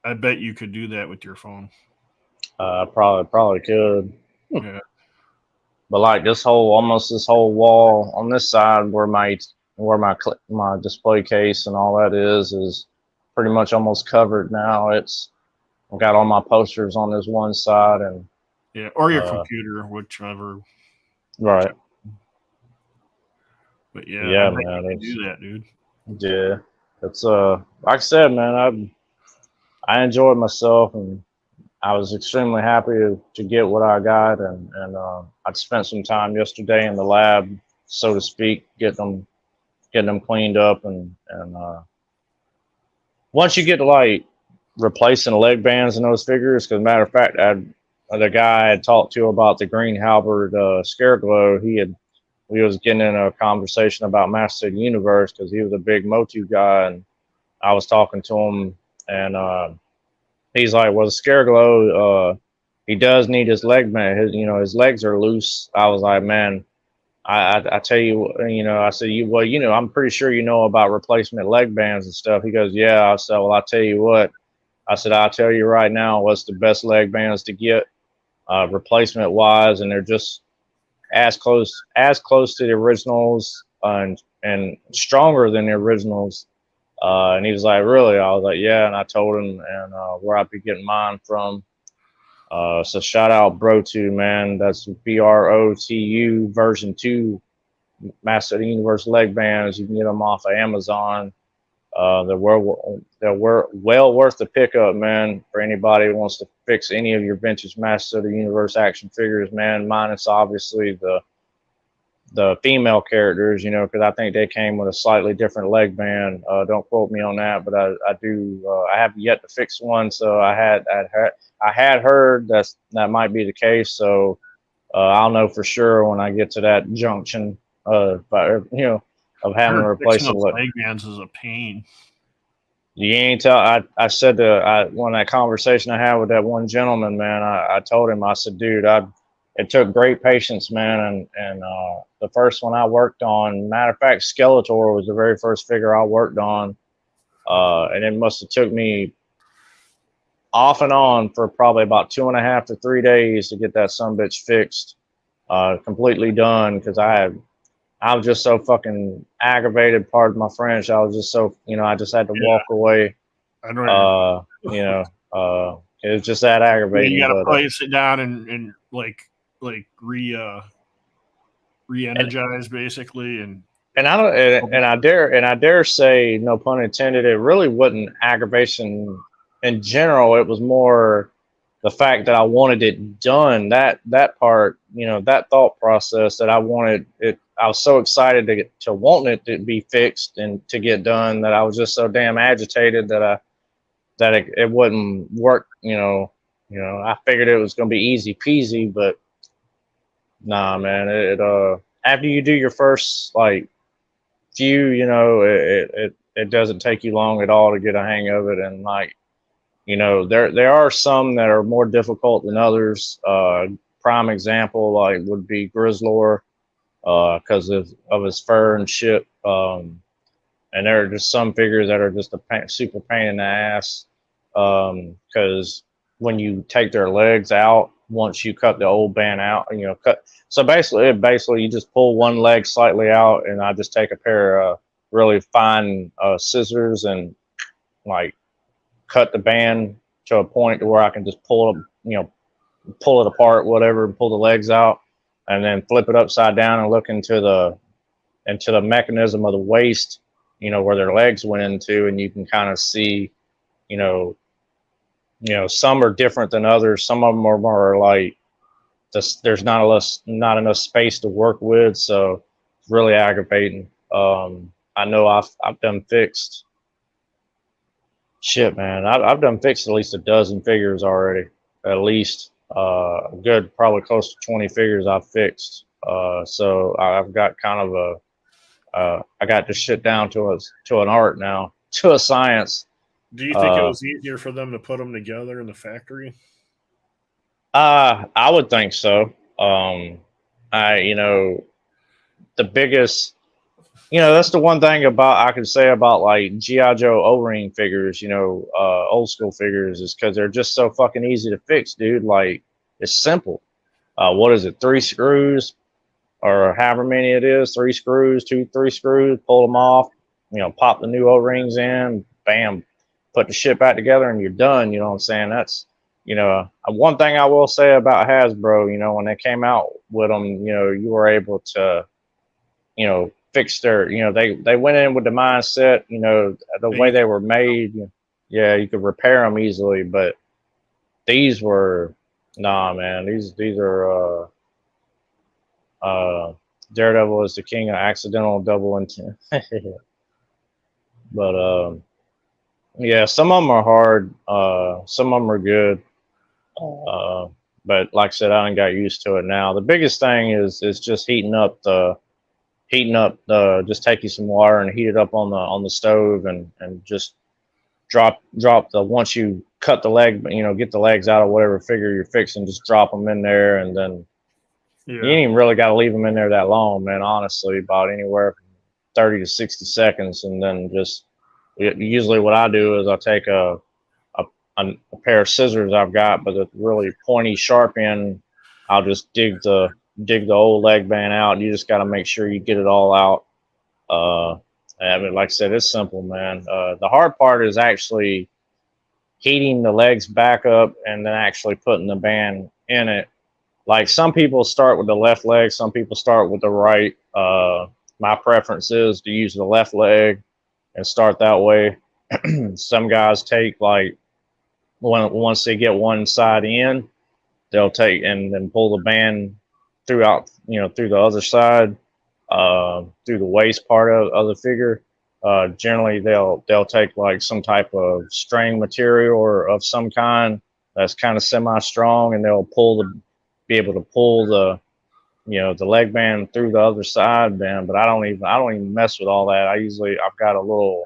Speaker 1: I bet you could do that with your phone.
Speaker 2: Probably could.
Speaker 1: Yeah.
Speaker 2: But like this whole wall on this side where my display case and all that is pretty much almost covered now. I've got all my posters on this one side, and
Speaker 1: yeah, or your computer, whichever.
Speaker 2: Right.
Speaker 1: But yeah,
Speaker 2: yeah,
Speaker 1: I bet
Speaker 2: man,
Speaker 1: you can do that, dude.
Speaker 2: Yeah, it's like I said, man, I enjoyed myself, and I was extremely happy to get what I got, and I spent some time yesterday in the lab, so to speak, getting them cleaned up, and once you get to like replacing leg bands in those figures, because matter of fact, the guy I had talked to about the Green Halberd Scare Glow, we was getting in a conversation about Master of the Universe, because he was a big MOTU guy, and I was talking to him, and he's like, well, the Scare Glow, he does need his leg band. His legs are loose. I was like, man, I tell you, I said, I'm pretty sure you know about replacement leg bands and stuff. He goes, yeah. I said, well, I'll tell you what. I said, I'll tell you right now what's the best leg bands to get replacement wise, and they're just as close to the originals, and stronger than the originals. And he was like, really? I was like, yeah. And I told him and where I'd be getting mine from. So shout out Bro2, man. That's BROTU version 2 Master of the Universe leg bands. You can get them off of Amazon. They're well worth the pickup, man, for anybody who wants to fix any of your vintage Master of the Universe action figures, man. Minus obviously the female characters, because I think they came with a slightly different leg band. Don't quote me on that, but I do. I have yet to fix one, so I had heard that might be the case. So I'll know for sure when I get to that junction, of having to replace
Speaker 1: Fixing
Speaker 2: a
Speaker 1: those
Speaker 2: leg.
Speaker 1: leg bands is a pain.
Speaker 2: You ain't tell. I said when that conversation I had with that one gentleman, man, I told him, I said, dude, it took great patience, man, and the first one I worked on, matter of fact, Skeletor was the very first figure I worked on, and it must have took me off and on for probably about 2.5 to 3 days to get that sumbitch fixed, completely done, because I was just so fucking aggravated. Pardon my French. I was just so, I just had to walk away.
Speaker 1: I know.
Speaker 2: It was just that aggravating.
Speaker 1: You got to
Speaker 2: but,
Speaker 1: probably sit down and re-energize basically, and
Speaker 2: I don't, and I dare say, no pun intended, it really wasn't aggravation in general. It was more the fact that I wanted it done. That part, that thought process that I wanted it. I was so excited to want it to be fixed and to get done that I was just so damn agitated that it wouldn't work. I figured it was going to be easy peasy, but nah, man. After you do your first few, it doesn't take you long at all to get a hang of it. And there are some that are more difficult than others. Prime example would be Grizzlor, because of his fur and shit. And there are just some figures that are just a super pain in the ass, because when you take their legs out, once you cut the old band out, so basically you just pull one leg slightly out, and I just take a pair of really fine scissors and cut the band to a point to where I can just pull it apart, whatever, and pull the legs out, and then flip it upside down and look into the mechanism of the waist, where their legs went into, and you can kind of see, some are different than others. Some of them are more there's not enough space to work with, so it's really aggravating. I know I've done fixed. Shit, man, I've done fixed at least a dozen figures already. At least good, probably close to 20 figures I've fixed. So I've got kind of I got this shit down to an art now, to a science.
Speaker 1: Do you think it was easier for them to put them together in the factory?
Speaker 2: I would think so. The biggest, that's the one thing I can say about G.I. Joe O-ring figures, old school figures, is because they're just so fucking easy to fix, dude. It's simple. What is it? 3 screws, or however many it is, 3 screws, 3 screws, pull them off, pop the new O-rings in, bam, put the shit back together, and you're done. You know what I'm saying? That's, one thing I will say about Hasbro, when they came out with them, you were able to, fix their, they went in with the mindset, the way they were made. Yeah, you could repair them easily, but these were, nah, man, these are, Daredevil is the king of accidental double intent. But yeah, some of them are hard, some of them are good, but like I said, I done got used to it now. The biggest thing is just just taking some water and heat it up on the stove, and just drop once you cut the leg, get the legs out of whatever figure you're fixing, just drop them in there, and then you ain't even really got to leave them in there that long, man. Honestly, about anywhere from 30 to 60 seconds, and then just usually what I do is I take a pair of scissors I've got, but a really pointy, sharp end. I'll just dig the old leg band out. You just got to make sure you get it all out. I mean, like I said, it's simple, man. The hard part is actually heating the legs back up and then actually putting the band in it. Like, some people start with the left leg, some people start with the right. My preference is to use the left leg and start that way. Some guys take once they get one side in, they'll take and then pull the band throughout, through the other side, through the waist part of the figure. Generally, they'll take some type of string material or of some kind that's kind of semi-strong, and they'll pull be able to pull the the leg band through the other side, man. But I don't even mess with all that. I've got a little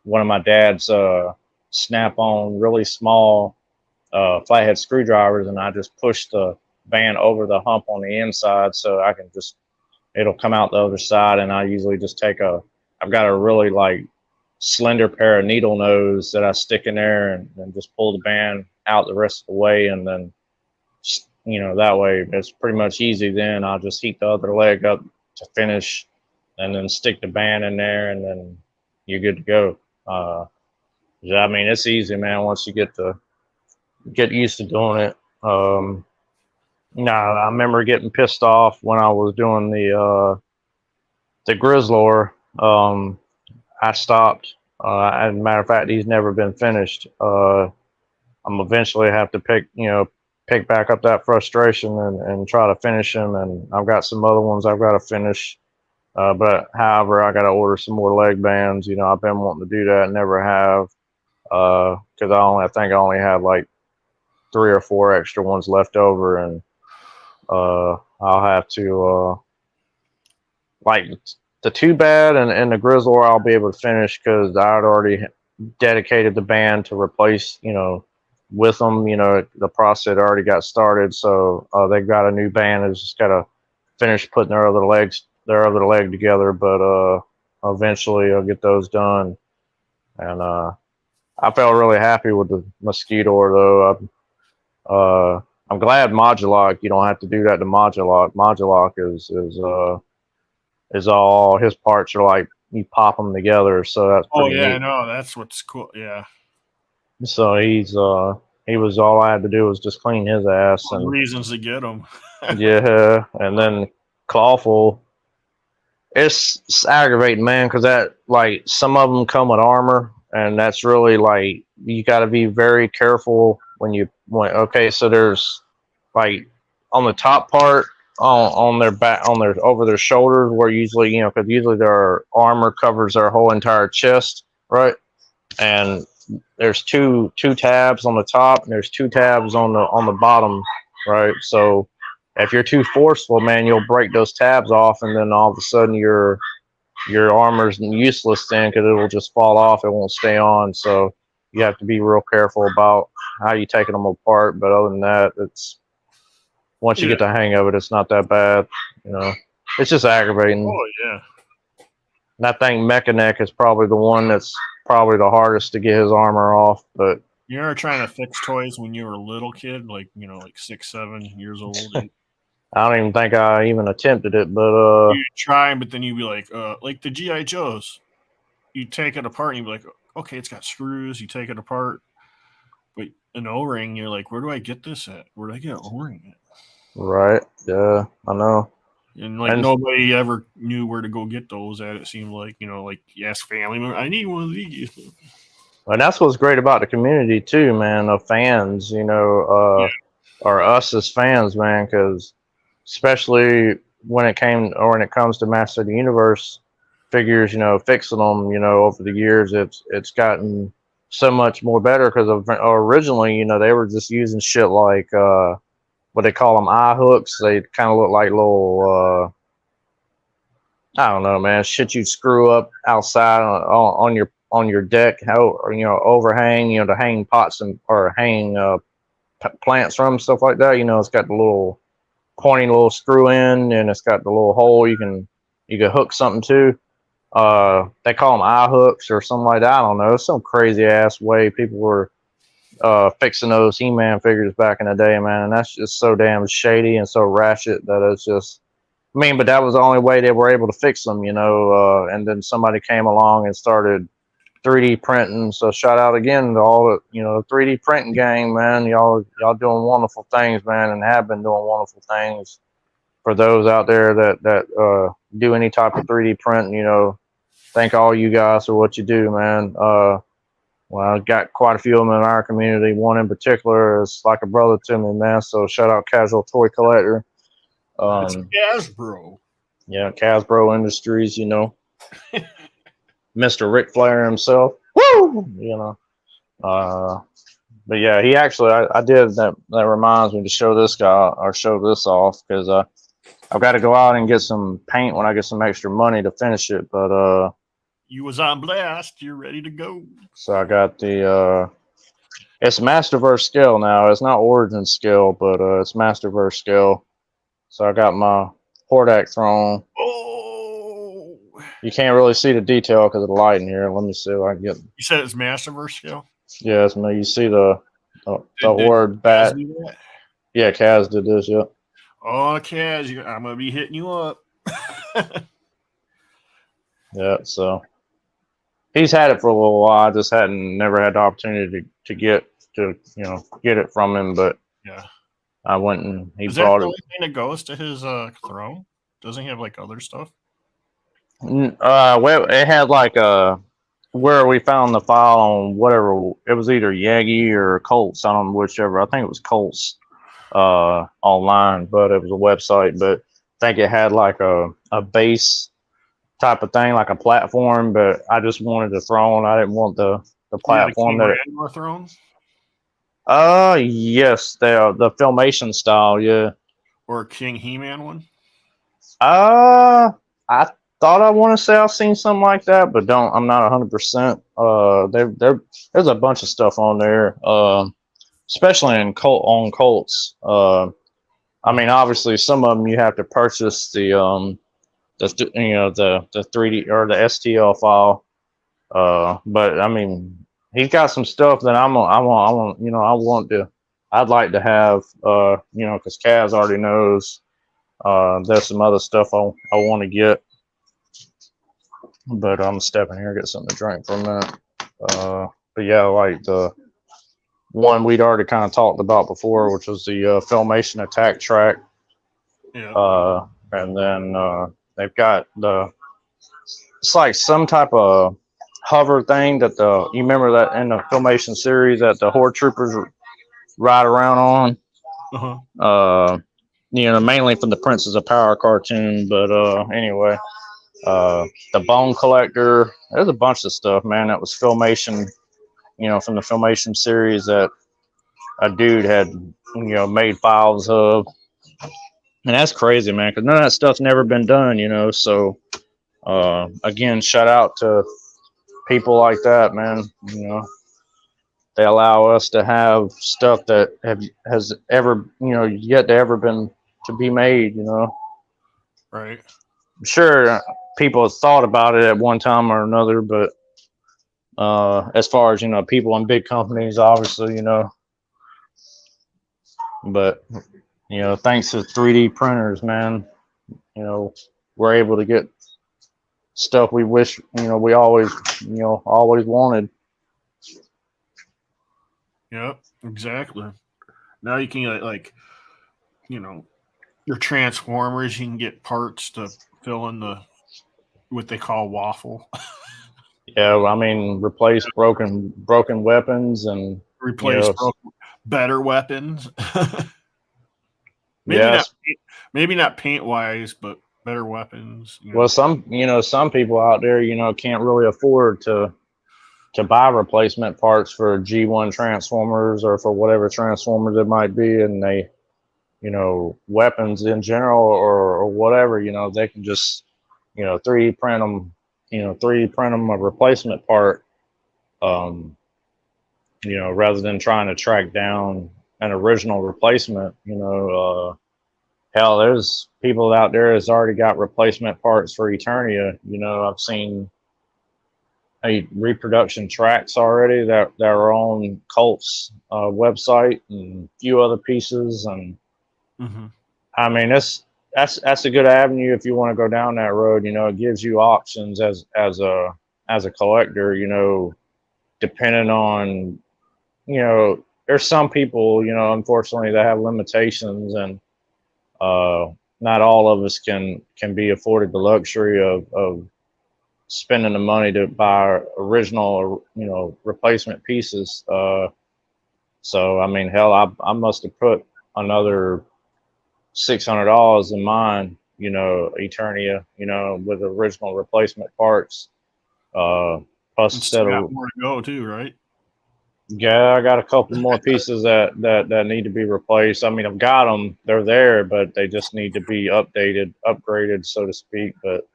Speaker 2: one of my dad's snap on really small flathead screwdrivers, and I just push the band over the hump on the inside so I can it'll come out the other side. And I usually just I've got a really like slender pair of needle nose that I stick in there and just pull the band out the rest of the way. And then, that way it's pretty much easy. Then I'll just heat the other leg up to finish and then stick the band in there, and then you're good to go. I mean, it's easy, man, once you get used to doing it. I remember getting pissed off when I was doing the Grizzlor. I stopped. As a matter of fact, he's never been finished. I'm eventually have to pick back up that frustration and try to finish him. And I've got some other ones I've got to finish. But however, I got to order some more leg bands. I've been wanting to do that, never have. Because I think I only have like 3 or 4 extra ones left over, and I'll have to like the Too Bad and the Grizzlor I'll be able to finish because I had already dedicated the band to replace with them. The process already got started, so they've got a new band. It's just got to finish putting their other leg together, but eventually I'll get those done. And I felt really happy with the Mosquito though. I'm glad Modulock, you don't have to do that to Modulock. Modulock is all his parts are like you pop them together, so that's pretty neat.
Speaker 1: I know, that's what's cool. Yeah.
Speaker 2: So he was all I had to do was just clean his ass and
Speaker 1: reasons to get him.
Speaker 2: Yeah, and then Clawful. It's aggravating, man, because that like some of them come with armor, and that's really like you got to be very careful okay, so there's like on the top part on their back over their shoulders where usually because usually their armor covers their whole entire chest, right? And there's two tabs on the top and there's 2 tabs on the bottom, right? So if you're too forceful, man, you'll break those tabs off, and then all of a sudden your armor's useless then because it will just fall off. It won't stay on. So you have to be real careful about how you're taking them apart. But other than that, once you get the hang of it, it's not that bad. It's just aggravating.
Speaker 1: Oh yeah.
Speaker 2: And I think Mechaneck is probably the one that's probably the hardest to get his armor off. But
Speaker 1: you ever trying to fix toys when you were a little kid, like 6, 7 years old?
Speaker 2: I don't even think I even attempted it, but
Speaker 1: you try, but then you'd be like the G.I. Joes. You take it apart and you'd be like, okay, it's got screws. You take it apart, but an O-ring, you're like, where do I get this at? Where do I get an O-ring at?
Speaker 2: Right. Yeah, I know.
Speaker 1: And nobody ever knew where to go get those at. It seemed like like you ask family member, I need one of these.
Speaker 2: And that's what's great about the community too, man. Of fans, or us as fans, man, because especially when it comes to Master of the Universe figures, fixing them, over the years, it's gotten so much more better because originally, they were just using shit like what they call them eye hooks. They kind of look like little I don't know, man, shit you'd screw up outside on your deck, overhang, to hang pots or hang plants from, stuff like that. It's got the little pointy little screw in, and it's got the little hole you can hook something to. They call them eye hooks or something like that. I don't know. It's some crazy ass way people were fixing those He-Man figures back in the day, man. And that's just so damn shady and so ratchet that it's just. But that was the only way they were able to fix them, and then somebody came along and started 3D printing. So shout out again to all the 3D printing gang, man. Y'all doing wonderful things, man, and have been doing wonderful things. For those out there that do any type of 3D print, thank all you guys for what you do, man. Well, I've got quite a few of them in our community. One in particular is like a brother to me, man. So shout out Casual Toy Collector.
Speaker 1: It's Casbro.
Speaker 2: Yeah, Casbro Industries, Mr. Ric Flair himself. Woo! but yeah, he actually, I did that. That reminds me to show this guy or show this off because I've got to go out and get some paint when I get some extra money to finish it. But
Speaker 1: You was on blast. You're ready to go.
Speaker 2: so I got the it's Masterverse scale now. It's not Origin scale, but it's Masterverse scale. So I got my Hordak throne.
Speaker 1: Oh,
Speaker 2: You can't really see the detail because of the light in here. Let me see if I can get.
Speaker 1: you said it's Masterverse scale.
Speaker 2: Yeah, it's me. You see the
Speaker 1: Did
Speaker 2: word
Speaker 1: Kaz
Speaker 2: bat.
Speaker 1: do that?
Speaker 2: Yeah, Kaz did this. Yeah.
Speaker 1: Oh, Kaz, I'm gonna be hitting you up.
Speaker 2: Yeah. So he's had it for a little while. I just never had the opportunity to get it from him. But
Speaker 1: Yeah.
Speaker 2: I went and he
Speaker 1: Is that
Speaker 2: brought
Speaker 1: the
Speaker 2: it.
Speaker 1: only thing that goes to his throne? Doesn't he have like other stuff?
Speaker 2: Well, it had like where we found the file on whatever it was, either Yagi or Colts. I don't know whichever. I think it was Colts online, but it was a website. But I think it had like a base type of thing, like a platform. But I just wanted the throne. I didn't want the platform
Speaker 1: the
Speaker 2: that.
Speaker 1: Randor throne.
Speaker 2: Yes, the Filmation style. Yeah.
Speaker 1: Or King He-Man one.
Speaker 2: I thought I want to say I've seen something like that, but I'm not 100%. There's a bunch of stuff on there, especially on Colts. I mean, obviously, some of them you have to purchase the 3D or the STL file. But I mean, he's got some stuff that I want to. I'd like to have, because Kaz already knows. There's some other stuff I want to get, but I'm stepping here get something to drink for a minute. But yeah, like the one we'd already kind of talked about before, which was the Filmation attack track.
Speaker 1: Yeah.
Speaker 2: And then they've got it's like some type of hover thing that you remember that in the Filmation series that the Horde Troopers ride around on.
Speaker 1: Uh-huh.
Speaker 2: Mainly from the Princes of Power cartoon, but anyway, the Bone Collector. There's a bunch of stuff, man. That was Filmation, from the Filmation series that a dude had, made files of, and that's crazy, man. Because none of that stuff's never been done, So, again, shout out to people like that, man. They allow us to have stuff that has ever, yet to ever been to be made,
Speaker 1: Right.
Speaker 2: I'm sure people have thought about it at one time or another, but as far as people in big companies, obviously, but thanks to 3D printers, man, we're able to get stuff we wish we always wanted.
Speaker 1: Yep, exactly. Now you can like your Transformers, you can get parts to fill in what they call waffle.
Speaker 2: Yeah, I mean, replace broken weapons and
Speaker 1: Replace better weapons. Maybe not paint wise, but better weapons.
Speaker 2: Well, some people out there, can't really afford to buy replacement parts for G1 Transformers or for whatever Transformers it might be, and they, weapons in general or whatever, they can just, 3D print them, 3D print them a replacement part, rather than trying to track down an original replacement. Hell, there's people out there that's already got replacement parts for Eternia. I've seen reproduction tracks already that are on Colt's website and a few other pieces. And I mean, that's a good avenue if you want to go down that road. It gives you options as a collector. Depending on there's some people unfortunately that have limitations, and not all of us can be afforded the luxury of spending the money to buy original, replacement pieces. So I mean, hell, I must have put another $600 in mine, Eternia, with original replacement parts. Plus,
Speaker 1: still got more to go too, right?
Speaker 2: Yeah, I got a couple more pieces that need to be replaced. I mean, I've got them; they're there, but they just need to be upgraded, so to speak. But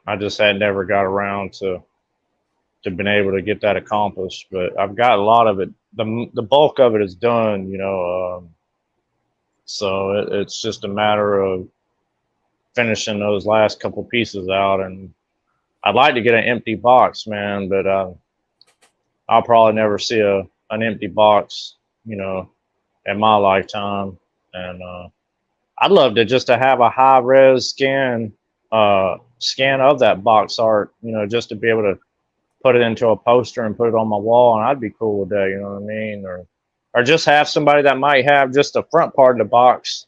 Speaker 2: I just had never got around to been able to get that accomplished. But I've got a lot of it. The bulk of it is done, you know. So it's just a matter of finishing those last couple pieces out, and I'd like to get an empty box, man, but I'll probably never see an empty box, you know, in my lifetime. And I'd love to just to have a high res scan of that box art, you know, just to be able to put it into a poster and put it on my wall, and I'd be cool with that, you know what I mean? Or just have somebody that might have just the front part of the box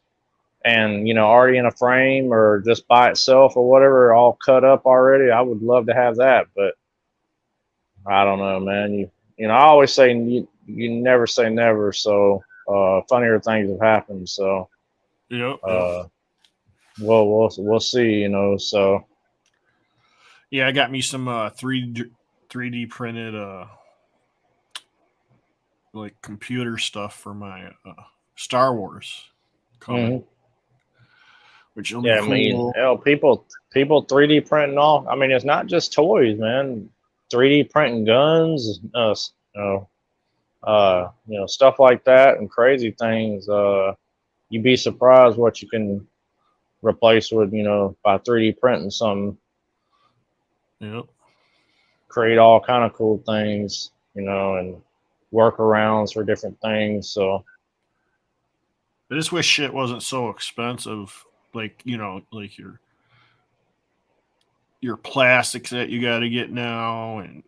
Speaker 2: and, you know, already in a frame or just by itself or whatever, all cut up already. I would love to have that, but I don't know, man. You know, I always say you never say never. So funnier things have happened. So
Speaker 1: Yep.
Speaker 2: we'll see. You know. So
Speaker 1: yeah, I got me some 3D printed like computer stuff for my Star Wars coming, which will be
Speaker 2: yeah, I mean,
Speaker 1: cool.
Speaker 2: hell, people 3D printing all. I mean, it's not just toys, man. 3D printing guns, you know, stuff like that and crazy things. You'd be surprised what you can replace with, you know, by 3D printing something.
Speaker 1: Yep.
Speaker 2: Create all kind of cool things, you know, and workarounds for different things. So
Speaker 1: I just wish shit wasn't so expensive. Like, you know, like your plastics that you got to get now and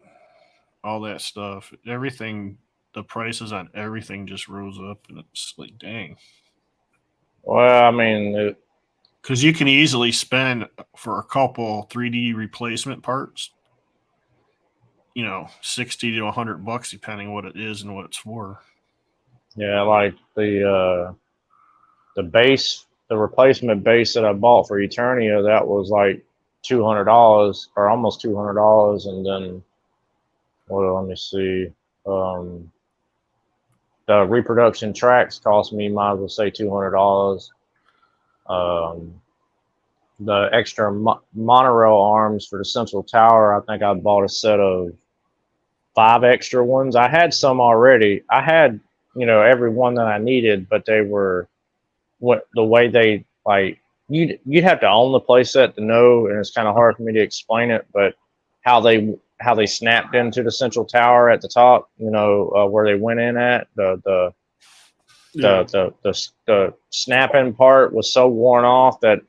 Speaker 1: all that stuff. Everything, the prices on everything just rose up, and it's like, dang.
Speaker 2: well, I mean,
Speaker 1: Because you can easily spend for a couple 3D replacement parts, you know, 60 to $100 depending what it is and what it's for.
Speaker 2: yeah, like the base, the replacement base that I bought for Eternia, that was like $200 or almost $200, and then well, let me see, um, the reproduction tracks cost me, might as well say $200. Um, the extra monorail arms for the central tower, I think I bought a set of 5 extra ones. I had some already. I had, you know, every one that I needed, but they were what the way they like you'd have to own the playset to know, and it's kind of hard for me to explain it, but how they snapped into the central tower at the top, you know, where they went in at
Speaker 1: Yeah.
Speaker 2: the snapping part was so worn off that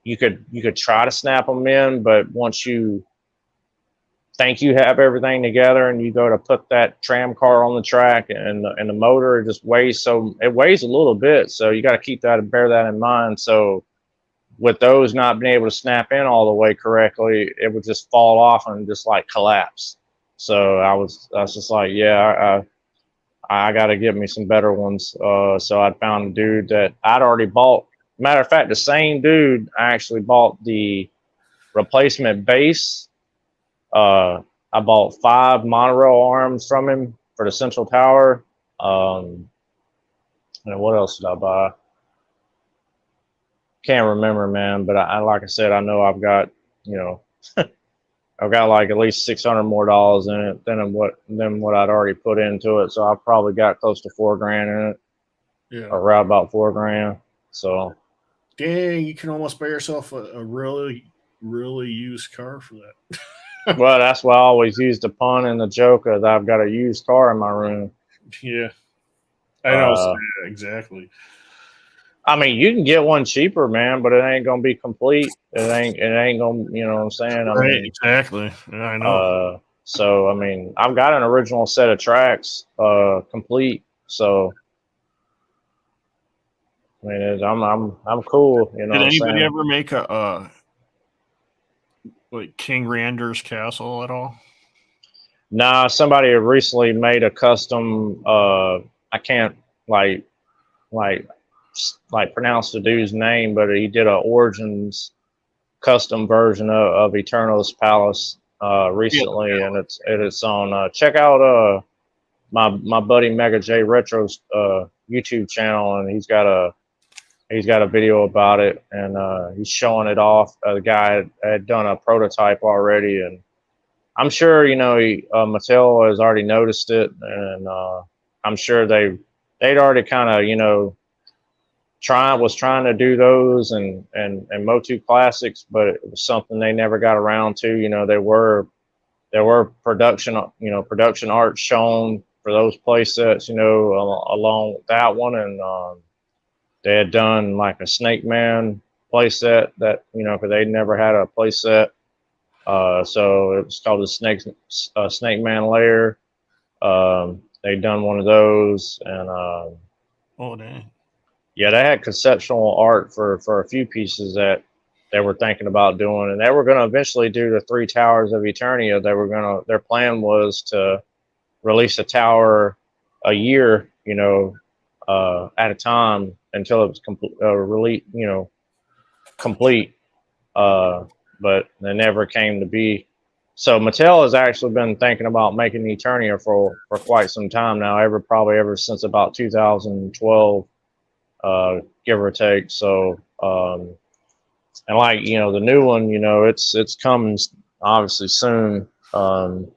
Speaker 2: you could try to snap them in, but once you think you have everything together and you go to put that tram car on the track, and the motor, it just weighs, so it weighs a little bit, so you got to keep that and bear that in mind. So with those not being able to snap in all the way correctly, it would just fall off and just like collapse. So I was just like, yeah, I got to get me some better ones. So I found a dude that I'd already bought. Matter of fact, the same dude, I actually bought the replacement base. I bought 5 monorail arms from him for the central tower. And what else did I buy? Can't remember, man. But I like I said, I know I've got, you know, I've got like at least $600 more in it than what I'd already put into it. So I've probably got close to $4,000 in it.
Speaker 1: Yeah.
Speaker 2: Around about $4,000. So
Speaker 1: dang, you can almost buy yourself a really, really used car for that.
Speaker 2: well, that's why I always use the pun and the joke of I've got a used car in my room.
Speaker 1: Yeah. I know. Yeah, exactly.
Speaker 2: I mean, you can get one cheaper, man, but it ain't gonna be complete. It ain't gonna, you know what I'm saying? I mean,
Speaker 1: exactly. Yeah, I know.
Speaker 2: So I mean, I've got an original set of tracks, complete. So I mean, I'm cool. You know
Speaker 1: Did
Speaker 2: what I'm
Speaker 1: anybody
Speaker 2: saying?
Speaker 1: ever make a like King Rander's castle at all?
Speaker 2: Nah, somebody recently made a custom. I can't like like pronounce the dude's name, but he did a Origins custom version of Eternal's Palace. recently, and it's on. Check out my buddy Mega J Retro's YouTube channel, and he's got a video about it, and he's showing it off. The guy had done a prototype already, and I'm sure Mattel has already noticed it, and I'm sure they'd already kind of was trying to do those and MOTU classics, but it was something they never got around to. There were production art shown for those play sets, along with that one, and they had done like a Snake Man play set that because they never had a play set. So it was called the Snake Man Lair. They'd done one of those, and
Speaker 1: oh dang,
Speaker 2: yeah, they had conceptual art for a few pieces that they were thinking about doing, and they were going to eventually do the 3 Towers of Eternia. Their plan was to release a tower a year, at a time until it was complete. But they never came to be. So Mattel has actually been thinking about making Eternia for quite some time now, probably ever since about 2012, give or take. So, and like, the new one, it's coming obviously soon. And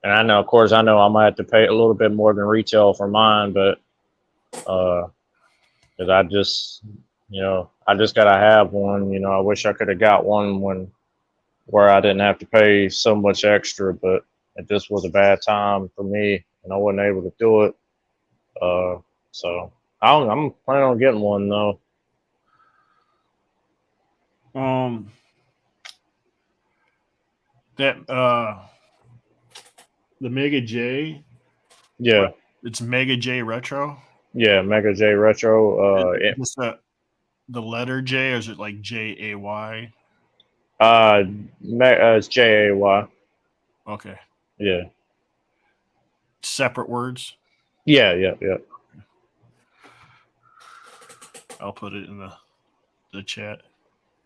Speaker 2: I know, of course, I might have to pay a little bit more than retail for mine, but because I just gotta have one. I wish I could have got one where I didn't have to pay so much extra, but it just was a bad time for me, and I wasn't able to do it. So I'm planning on getting one though.
Speaker 1: That the Mega J.
Speaker 2: Yeah.
Speaker 1: It's Mega J Retro.
Speaker 2: Yeah, Mega J Retro.
Speaker 1: Is that the letter J, or is it like Jay?
Speaker 2: It's JAY.
Speaker 1: Okay.
Speaker 2: Yeah.
Speaker 1: Separate words.
Speaker 2: Yeah.
Speaker 1: I'll put it in the chat.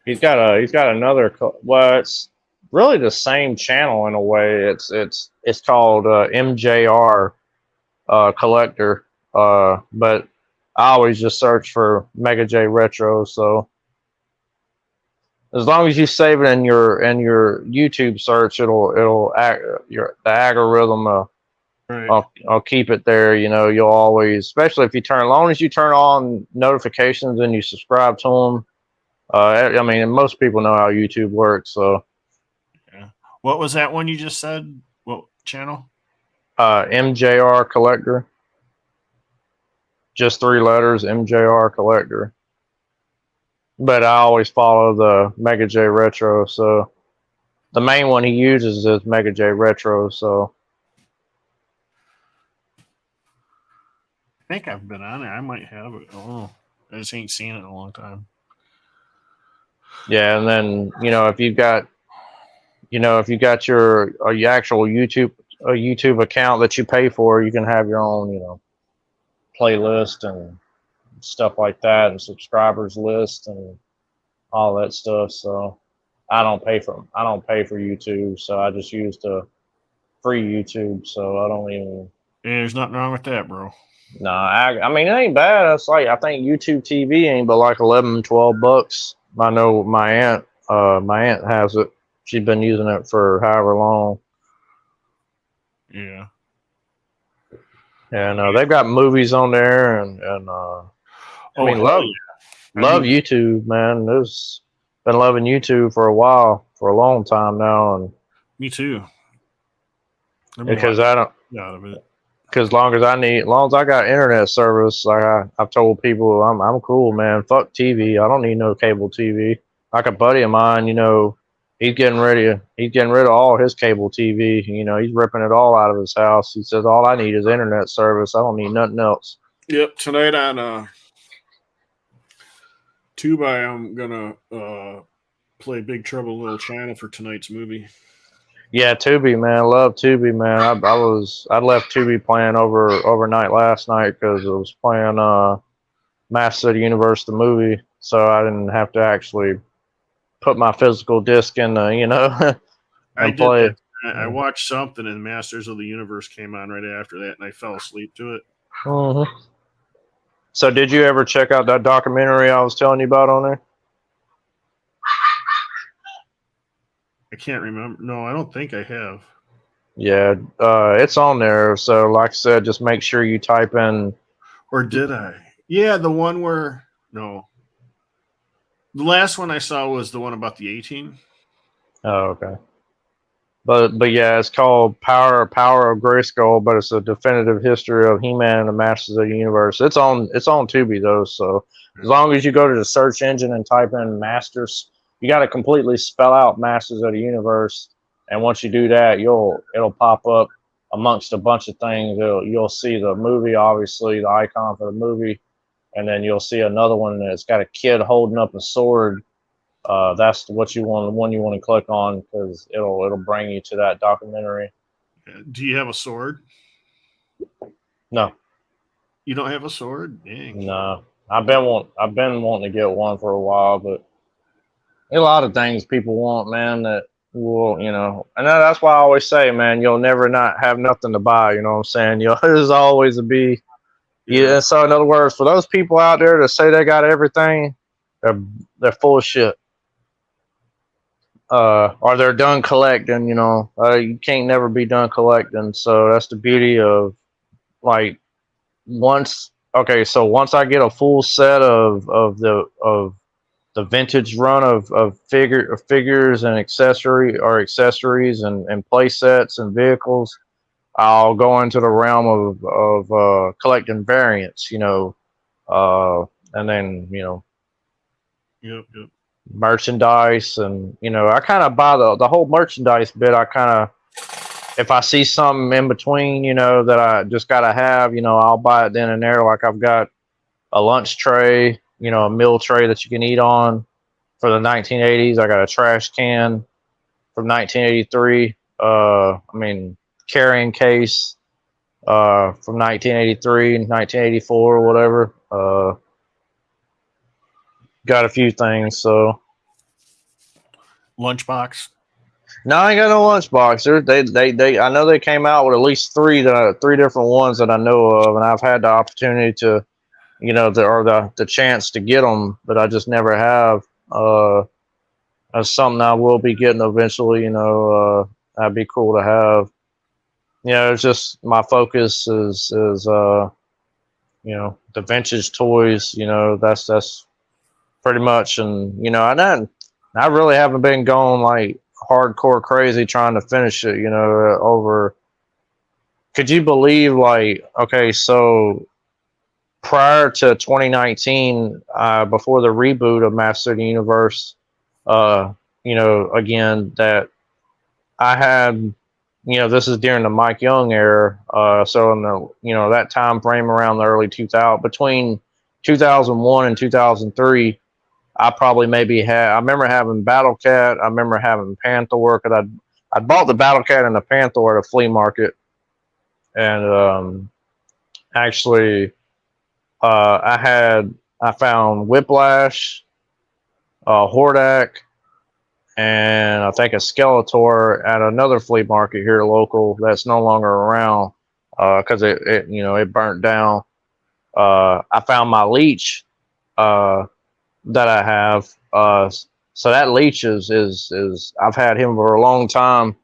Speaker 2: He's got another. Well, it's really the same channel in a way. It's called MJR Collector. But I always just search for Mega J Retro. So as long as you save it in your YouTube search, the algorithm.
Speaker 1: Right.
Speaker 2: I'll keep it there. You'll always, especially if as long as you turn on notifications and you subscribe to them. I mean, most people know how YouTube works. So,
Speaker 1: yeah. What was that one you just said? What channel?
Speaker 2: MJR Collector. Just 3 letters, MJR Collector. But I always follow the Mega J Retro. So, the main one he uses is Mega J Retro. So.
Speaker 1: I think I've been on it. I might have it. Oh, I just ain't seen it in a long time.
Speaker 2: Yeah, and then if you've got your actual YouTube account that you pay for, you can have your own playlist and stuff like that, and subscribers list and all that stuff. So I don't pay for YouTube, so I just use the free YouTube. So I don't even.
Speaker 1: Yeah, there's nothing wrong with that, bro.
Speaker 2: Nah, I mean, it ain't bad. It's like, I think YouTube TV ain't but like $11-12. I know my aunt has it. She's been using it for however long.
Speaker 1: Yeah.
Speaker 2: And they've got movies on there, and love YouTube, man. There's been loving YouTube for a while, for a long time now, and
Speaker 1: me too.
Speaker 2: Because I don't. Because as long as I got internet service, like I've told people, I'm cool, man. Fuck TV. I don't need no cable TV. Like a buddy of mine, he's getting rid of all his cable TV. He's ripping it all out of his house. He says, all I need is internet service. I don't need nothing else.
Speaker 1: Yep. Tonight on Tubi, I'm gonna play Big Trouble in Little China for tonight's movie.
Speaker 2: Yeah, Tubi, man. Love Tubi, man. I left Tubi playing overnight last night because it was playing Mass City Universe, the movie, so I didn't have to actually put my physical disc in,
Speaker 1: I
Speaker 2: and
Speaker 1: did
Speaker 2: play.
Speaker 1: that. I watched something, and Masters of the Universe came on right after that, and I fell asleep to it.
Speaker 2: Mm-hmm. So, did you ever check out that documentary I was telling you about on there?
Speaker 1: I can't remember. No, I don't think I have.
Speaker 2: Yeah, it's on there. So, like I said, just make sure you type in.
Speaker 1: Or did I? Yeah, the one where no. The last one I saw was the one about the 18.
Speaker 2: Oh, okay. But yeah, it's called Power of Grayskull, but it's a definitive history of He-Man and the Masters of the Universe. It's on Tubi though, so as long as you go to the search engine and type in Masters, you got to completely spell out Masters of the Universe, and once you do that, it'll pop up amongst a bunch of things. You'll see the movie, obviously the icon for the movie, and then you'll see another one that's got a kid holding up a sword. That's what you want, the one you want to click on, because it'll bring you to that documentary.
Speaker 1: Do you have a sword?
Speaker 2: No,
Speaker 1: You don't have a sword? Dang.
Speaker 2: no, I've been wanting to get one for a while, but a lot of things people want, man, that will, and that's why I always say, man, you'll never not have nothing to buy. You know what I'm saying? There's always a be. Yeah. So in other words, for those people out there that say they got everything, they're full of shit. Or they're done collecting, you can't never be done collecting. So that's the beauty of, like, once I get a full set of the vintage run of figures and accessories and play sets and vehicles, I'll go into the realm of collecting variants, and then,
Speaker 1: Yep.
Speaker 2: merchandise. And I kind of buy the whole merchandise bit. I kind of, if I see something in between, that I just gotta have, I'll buy it then and there. Like, I've got a lunch tray, a meal tray that you can eat on for the 1980s. I got a trash can from 1983. Carrying case from 1983 and 1984 or whatever. Got a few things. So
Speaker 1: Lunchbox.
Speaker 2: no, I ain't got no lunchbox. They I know they came out with at least three different ones that I know of, and I've had the opportunity to, the chance to get them, but I just never have. That's something I will be getting eventually. That'd be cool to have. It's just my focus is the vintage toys. That's pretty much. And I really haven't been going like hardcore crazy trying to finish it, over. Could you believe, like, okay, so prior to 2019, before the reboot of Master of the Universe, again, that I had, this is during the Mike Young era, so in the, that time frame around the early 2000, between 2001 and 2003, I probably maybe had. I remember having Battle Cat. I remember having Panther, because I bought the Battle Cat and the Panther at a flea market, and actually, I found Whiplash, Hordak, and I think a Skeletor at another flea market here local that's no longer around, because it burnt down. I found my Leech. That I have. So that Leech is I've had him for a long time.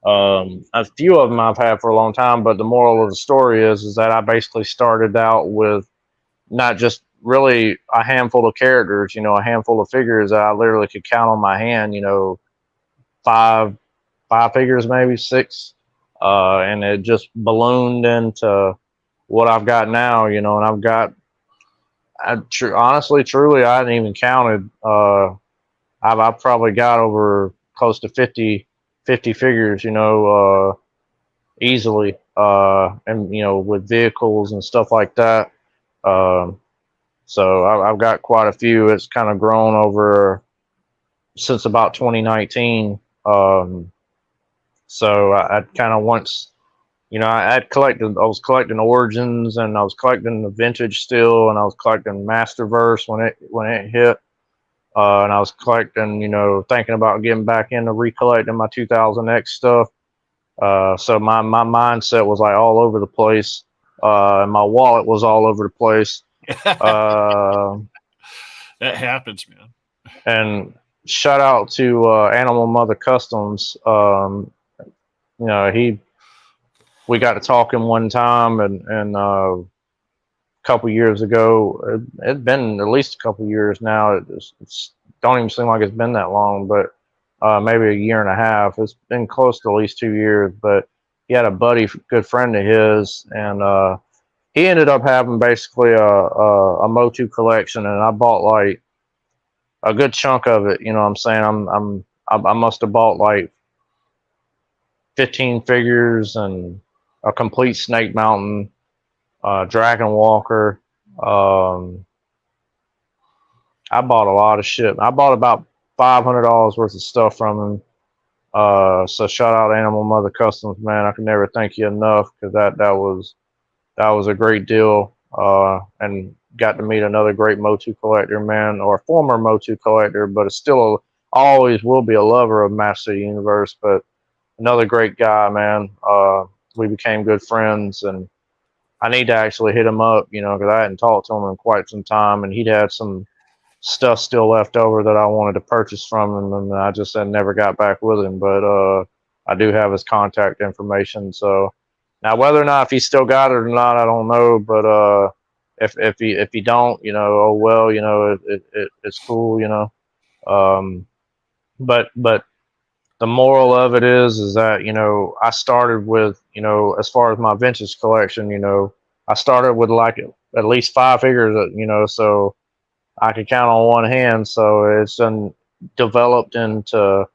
Speaker 2: A few of them I've had for a long time, but the moral of the story is that I basically started out with not just really a handful of characters, a handful of figures that I literally could count on my hand, five figures, maybe six, and it just ballooned into what I've got now, and I've got. Honestly, truly, I hadn't even counted. I've probably got over close to 50 figures, easily, and with vehicles and stuff like that. So I've got quite a few. It's kind of grown over since about 2019. So I kind of once. I was collecting Origins, and I was collecting the vintage still, and I was collecting Masterverse when it hit. and I was collecting, thinking about getting back into recollecting my 2000X stuff. So my mindset was like all over the place, and my wallet was all over the place.
Speaker 1: That happens, man.
Speaker 2: And shout out to Animal Mother Customs. We got to talking one time, and a couple years ago, it'd been at least a couple years now. It's don't even seem like it's been that long, but maybe a year and a half. It's been close to at least 2 years. But he had a buddy, good friend of his, and he ended up having basically a MOTU collection, and I bought like a good chunk of it. You know what I'm saying? I must have bought like 15 figures and a complete Snake Mountain, Dragon Walker. I bought a lot of shit. I bought about $500 worth of stuff from him. So shout out Animal Mother Customs, man. I can never thank you enough, because that was a great deal. And got to meet another great MOTU collector, man, or former MOTU collector, but it's still always will be a lover of Master of the Universe. But another great guy, man. We became good friends, and I need to actually hit him up, because I hadn't talked to him in quite some time, and he'd had some stuff still left over that I wanted to purchase from him, and I just had never got back with him. But I do have his contact information. So now, whether or not if he still got it or not, I don't know. But if he don't, oh well, it's cool, But the moral of it is that I started with, as far as my vintage collection, I started with like at least 5 figures, so I could count on one hand. So it's then developed into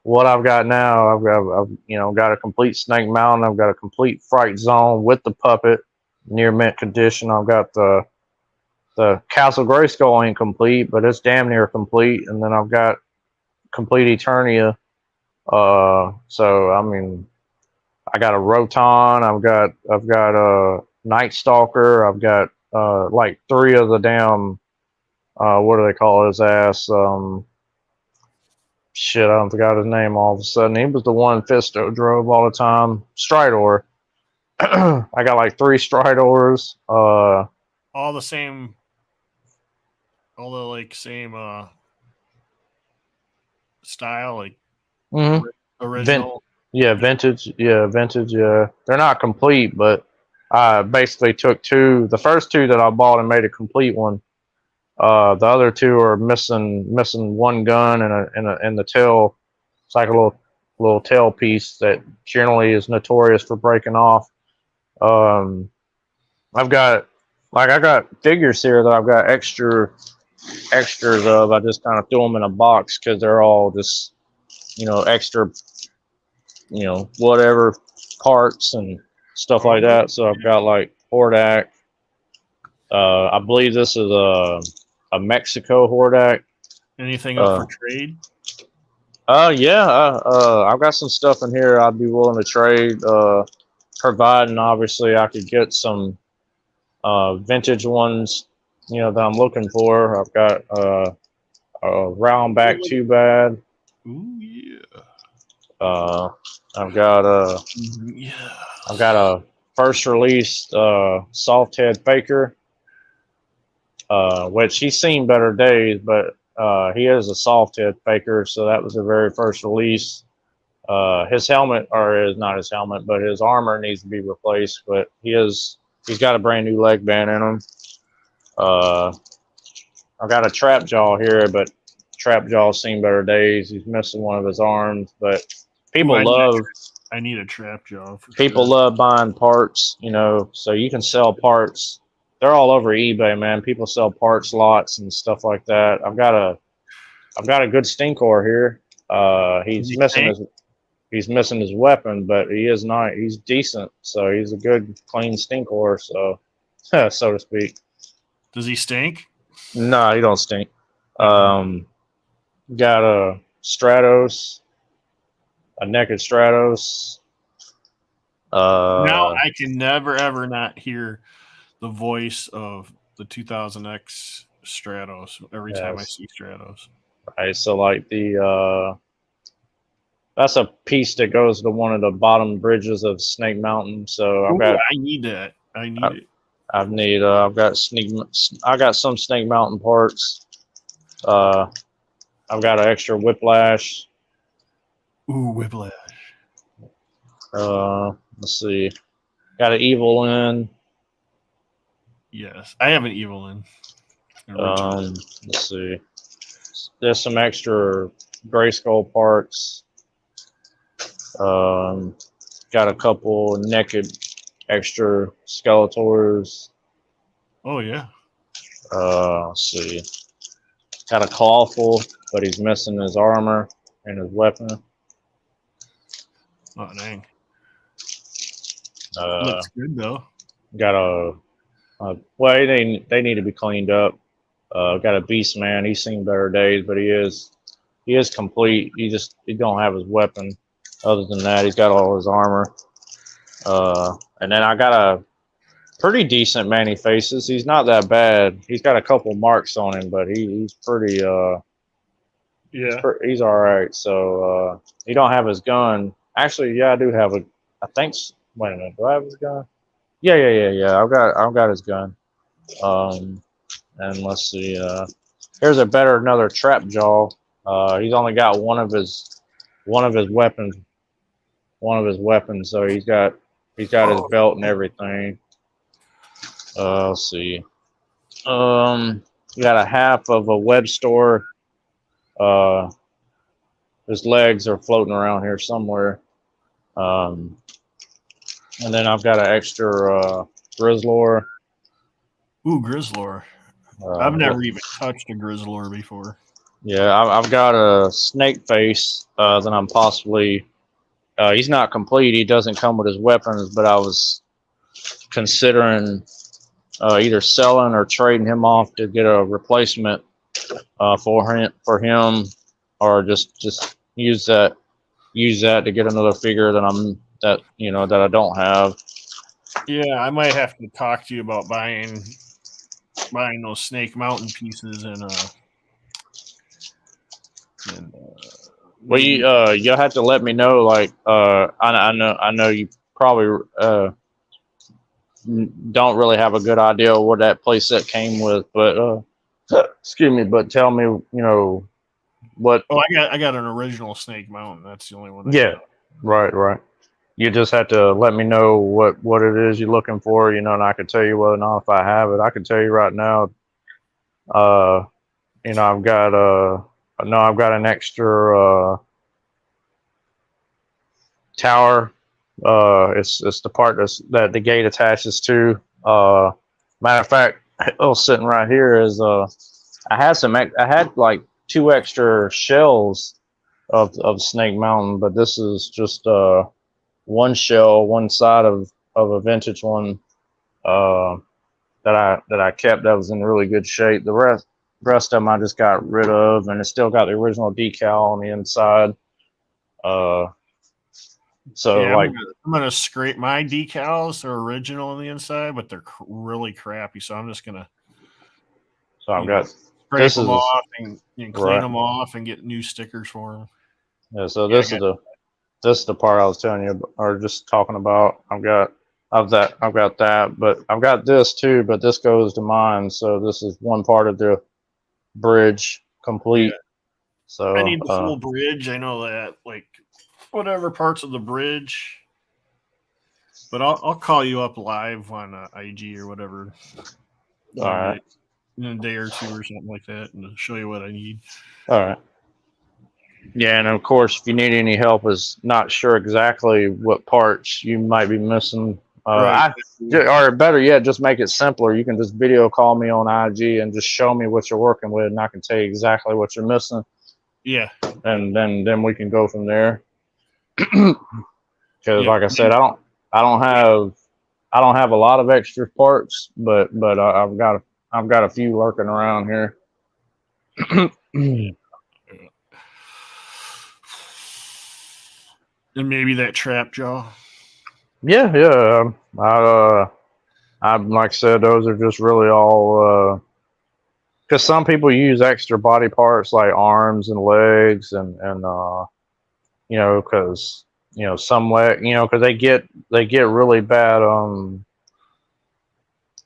Speaker 2: what I've got now. I've got a complete Snake Mountain. I've got a complete Fright Zone with the puppet, near mint condition. I've got the Castle Grayskull ain't complete, but it's damn near complete. And then I've got complete Eternia. So I mean, I got a Roton. I've got a Night Stalker. I've got like 3 of the damn what do they call his ass? Shit, I don't forgot his name all of a sudden. He was the one Fisto drove all the time. Stridor. I got like 3 Stridors.
Speaker 1: All the same, all the like same style, like original.
Speaker 2: Vintage. Yeah, vintage. Yeah, they're not complete, but I basically took 2. The first 2 that I bought and made a complete one. The other 2 are missing one gun and the tail. It's like a little tail piece that generally is notorious for breaking off. I got figures here that I've got extras of. I just kind of threw them in a box because they're all just extra, whatever parts and stuff like that. So I've got like Hordak. I believe this is a Mexico Hordak.
Speaker 1: Anything up for trade?
Speaker 2: Yeah. I've got some stuff in here I'd be willing to trade, providing obviously I could get some vintage ones, that I'm looking for. I've got a round back Too Bad.
Speaker 1: Ooh yeah.
Speaker 2: I've got a first release soft head Faker. Which he's seen better days, but he is a soft head Faker, so that was the very first release. His helmet, or is not his helmet, but his armor needs to be replaced. But he's got a brand new leg band in him. I've got a Trap Jaw here, but Trap Jaw's seen better days. He's missing one of his arms, but
Speaker 1: I need a Trap Jaw.
Speaker 2: People love buying parts, so you can sell parts. They're all over eBay, man. People sell parts lots and stuff like that. I've got a good Stinkor here. He's missing his weapon, but he is not. He's decent, so he's a good, clean Stinkor, so so to speak.
Speaker 1: Does he stink?
Speaker 2: No, he don't stink. Got a Stratos, a naked Stratos.
Speaker 1: Now I can never ever not hear the voice of the 2000X Stratos every time I
Speaker 2: Yes.
Speaker 1: see Stratos.
Speaker 2: Right. So like that's a piece that goes to one of the bottom bridges of Snake Mountain. So
Speaker 1: Ooh, I need that. I need it.
Speaker 2: I've got some Snake Mountain parts. I've got an extra Whiplash.
Speaker 1: Ooh, Whiplash.
Speaker 2: Let's see. Got an Evil in.
Speaker 1: Yes, I have an Evelyn.
Speaker 2: Let's see. There's some extra Grayskull parts. Got a couple naked extra Skeletors.
Speaker 1: Oh yeah.
Speaker 2: Let's see. Got a Clawful, but he's missing his armor and his weapon.
Speaker 1: Oh dang.
Speaker 2: Uh,
Speaker 1: Looks good though.
Speaker 2: got well, they need to be cleaned up. Got a Beast Man. He's seen better days, but he is complete. He don't have his weapon. Other than that, he's got all his armor. And then I got a pretty decent Manny Faces. He's not that bad. He's got a couple marks on him, but he's pretty
Speaker 1: Yeah.
Speaker 2: he's all right. So he don't have his gun. Actually, yeah, I do have a. I think. Wait a minute. Do I have his gun? Yeah. I've got his gun. And let's see. Here's another Trap Jaw. He's only got one of his weapons. So he's got his belt and everything. Let's see. You got a half of a web store. His legs are floating around here somewhere. And then I've got an extra Grizzlor.
Speaker 1: Ooh, Grizzlor. I've never even touched a Grizzlor before.
Speaker 2: Yeah, I've got a Snake Face that I'm possibly. He's not complete. He doesn't come with his weapons, but I was considering either selling or trading him off to get a replacement for him, or just use that to get another figure that I don't have.
Speaker 1: Yeah, I might have to talk to you about buying those Snake Mountain pieces
Speaker 2: Well, you'll have to let me know. Like, I know you probably don't really have a good idea of what that playset came with, but excuse me. But tell me, what?
Speaker 1: Oh, I got an original Snake Mountain. That's the only one.
Speaker 2: Right. You just have to let me know what it is you're looking for, and I can tell you whether or not if I have it. I can tell you right now. I've got an extra tower. It's the part that the gate attaches to. Matter of fact, sitting right here is I had like 2 extra shells of Snake Mountain, but this is just one shell, one side of a vintage one that I kept that was in really good shape. The rest of them I just got rid of, and it's still got the original decal on the inside. So
Speaker 1: yeah,
Speaker 2: like
Speaker 1: I'm gonna scrape my decals. They're original on the inside, but they're really crappy. So I'm just gonna.
Speaker 2: So I've got
Speaker 1: scrape them off and clean them off and get new stickers for them.
Speaker 2: Yeah. So this is the part I was telling you, or just talking about. I've got that, but I've got this too. But this goes to mine. So this is one part of the bridge complete.
Speaker 1: Yeah.
Speaker 2: So
Speaker 1: I need the full bridge. I know that, like, whatever parts of the bridge. But I'll call you up live on IG or whatever.
Speaker 2: All right.
Speaker 1: In a day or 2 or something like that, and show you what I need.
Speaker 2: All right. Yeah, and of course, if you need any help, is not sure exactly what parts you might be missing.
Speaker 1: Right.
Speaker 2: Or better yet, just make it simpler. You can just video call me on IG and just show me what you're working with, and I can tell you exactly what you're missing.
Speaker 1: Yeah.
Speaker 2: And then we can go from there. Because, like I said, I don't have a lot of extra parts, but I've got a few lurking around here.
Speaker 1: And maybe that trap jaw.
Speaker 2: Yeah. I like I said, those are just really all because some people use extra body parts like arms and legs and you know, because you know some leg, you know, because they get really bad.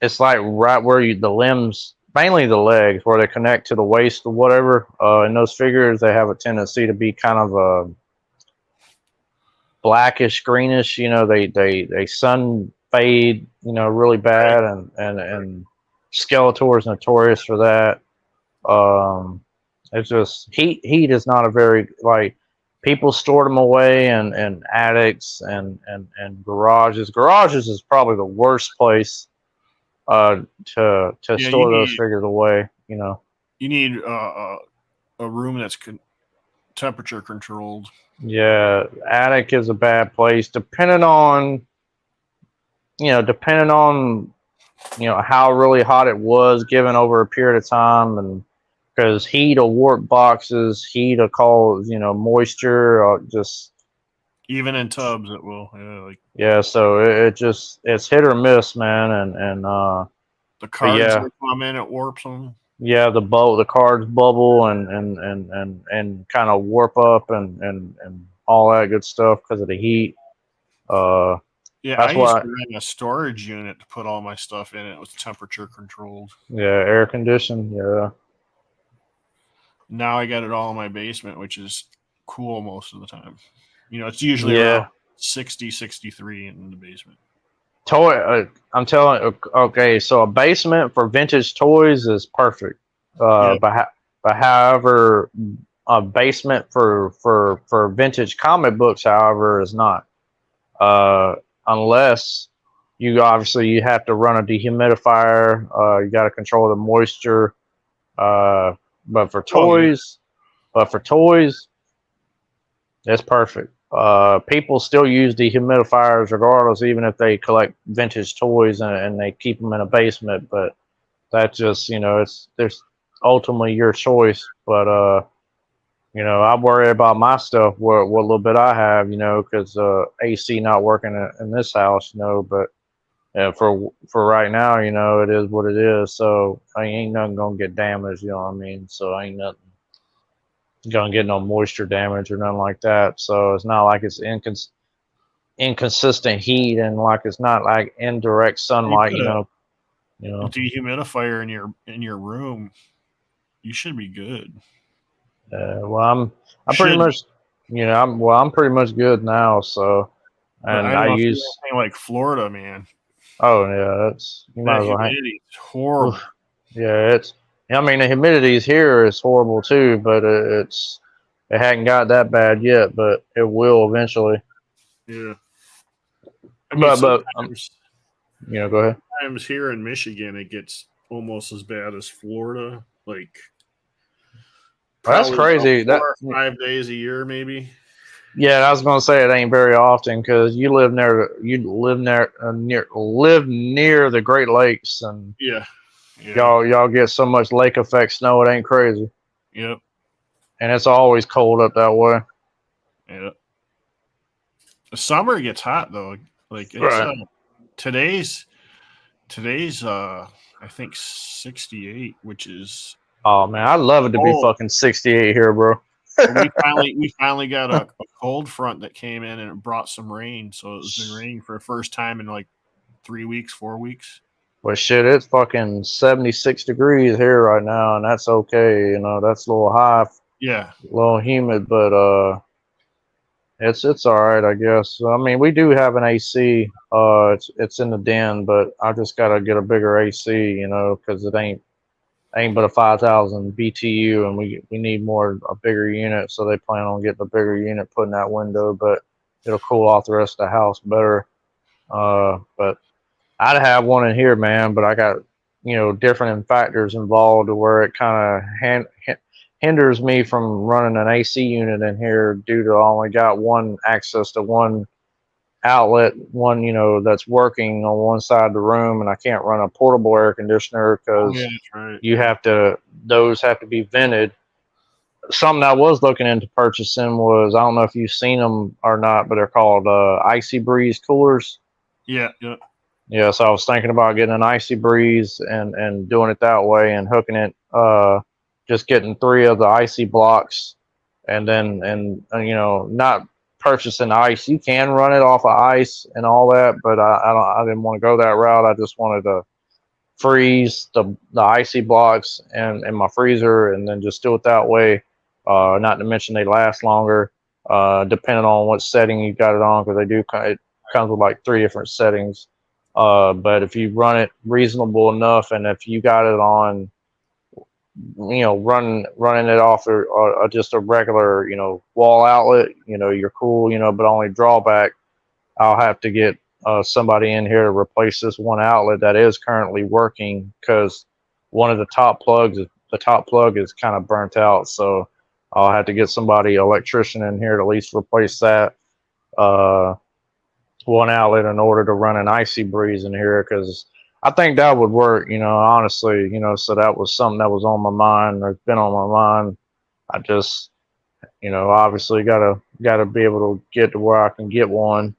Speaker 2: It's like right where the limbs, mainly the legs, where they connect to the waist or whatever. In those figures, they have a tendency to be kind of blackish, greenish. You know, they sun fade. You know, really bad, and Skeletor is notorious for that. It's just heat is not a very like people stored them away in attics and garages. Garages is probably the worst place to
Speaker 1: Yeah,
Speaker 2: store those figures away. You know,
Speaker 1: you need a room that's temperature controlled.
Speaker 2: yeah, attic is a bad place depending on depending on how really hot it was given over a period of time, and because heat will warp boxes, heat will cause moisture, just
Speaker 1: Even in tubs, it will.
Speaker 2: yeah. So it's hit or miss, man, and
Speaker 1: The
Speaker 2: but
Speaker 1: cards
Speaker 2: yeah,
Speaker 1: that come in, it warps them.
Speaker 2: yeah, the cards bubble and kind of warp up and all that good stuff because of the heat. Uh,
Speaker 1: Yeah, I
Speaker 2: that's
Speaker 1: used
Speaker 2: why,
Speaker 1: to rent a storage unit to put all my stuff in. It was temperature controlled.
Speaker 2: yeah, air conditioned, yeah.
Speaker 1: Now I got it all in my basement, which is cool most of the time. It's usually around
Speaker 2: Yeah,
Speaker 1: 60, 63 in the basement.
Speaker 2: toy. I'm telling. Okay, so a basement for vintage toys is perfect.
Speaker 1: Yeah,
Speaker 2: But however, a basement for vintage comic books, however, is not. Uh, unless you have to run a dehumidifier. You got to control the moisture. Uh, but for
Speaker 1: oh yeah,
Speaker 2: toys, it's perfect. People still use dehumidifiers regardless, even if they collect vintage toys and they keep them in a basement. But that's just it's there's ultimately your choice. But I worry about my stuff, what little bit I have, because AC not working in this house, But for right now, it is what it is. So I ain't nothing gonna get damaged, you know what I mean? So ain't nothing gonna get no moisture damage or nothing like that. So it's not like it's inconsistent heat and like it's not like indirect
Speaker 1: you
Speaker 2: sunlight,
Speaker 1: put
Speaker 2: You
Speaker 1: a
Speaker 2: know.
Speaker 1: dehumidifier in your room, you should be good.
Speaker 2: Well, I'm pretty
Speaker 1: Should be.
Speaker 2: much, I'm pretty much good now. So,
Speaker 1: But I
Speaker 2: and
Speaker 1: don't
Speaker 2: I
Speaker 1: know if you're
Speaker 2: use,
Speaker 1: anything like Florida, man.
Speaker 2: oh yeah, that's you might
Speaker 1: That
Speaker 2: as well hang.
Speaker 1: humidity is
Speaker 2: Oof.
Speaker 1: horrible.
Speaker 2: Yeah, I mean, the humidity here is horrible too, but it hadn't got that bad yet, but it will eventually.
Speaker 1: Yeah. I mean,
Speaker 2: But
Speaker 1: sometimes
Speaker 2: go ahead.
Speaker 1: here in Michigan, it gets almost as bad as Florida. Like
Speaker 2: Well, that's
Speaker 1: probably about
Speaker 2: crazy.
Speaker 1: 4 or 5 days a year, maybe.
Speaker 2: Yeah, I was gonna say it ain't very often because live near the Great Lakes, and
Speaker 1: Yeah. Yeah.
Speaker 2: y'all get so much lake effect snow it ain't crazy,
Speaker 1: Yep.
Speaker 2: and it's always cold up that way.
Speaker 1: Yep. The summer gets hot though. Like it's
Speaker 2: Right.
Speaker 1: today's I think 68, which is
Speaker 2: Oh man, I'd love it to be
Speaker 1: cold.
Speaker 2: fucking 68 here, bro.
Speaker 1: We finally got a cold front that came in and it brought some rain. So it's been raining for the first time in like 3 weeks, 4 weeks.
Speaker 2: But shit, it's fucking 76 degrees here right now, and that's okay. That's a little high,
Speaker 1: Yeah.
Speaker 2: a little humid, but it's all right, I guess. I mean, we do have an AC. It's in the den, but I just gotta get a bigger AC, because it ain't but a 5,000 BTU, and we need a bigger unit. So they plan on getting a bigger unit put in that window, but it'll cool off the rest of the house better. But I'd have one in here, man. But I got different factors involved to where it kind of hinders me from running an AC unit in here due to I only got one access to one outlet, one that's working on one side of the room, and I can't run a portable air conditioner
Speaker 1: Oh yeah,
Speaker 2: because
Speaker 1: that's right.
Speaker 2: those have to be vented. Something I was looking into purchasing was, I don't know if you've seen them or not, but they're called Icy Breeze coolers.
Speaker 1: Yeah,
Speaker 2: Yeah, so I was thinking about getting an Icy Breeze and doing it that way and hooking it just getting 3 of the icy blocks, and then you know, not purchasing ice. You can run it off of ice and all that, but I didn't want to go that route. I just wanted to freeze the icy blocks and my freezer, and then just do it that way. Not to mention they last longer, depending on what setting you got it on, because it comes with like 3 different settings. But if you run it reasonable enough, and if you got it on, you know, running it off or just a regular, you know, wall outlet, you know, you're cool, you know. But only drawback, I'll have to get somebody in here to replace this one outlet that is currently working, because one of the top plug is kind of burnt out. So I'll have to get somebody, electrician, in here to at least replace that one outlet in order to run an icy breeze in here, because I think that would work, you know, honestly, you know. So that was something that was on my mind, or been on my mind. I just, you know, obviously gotta be able to get to where I can get one.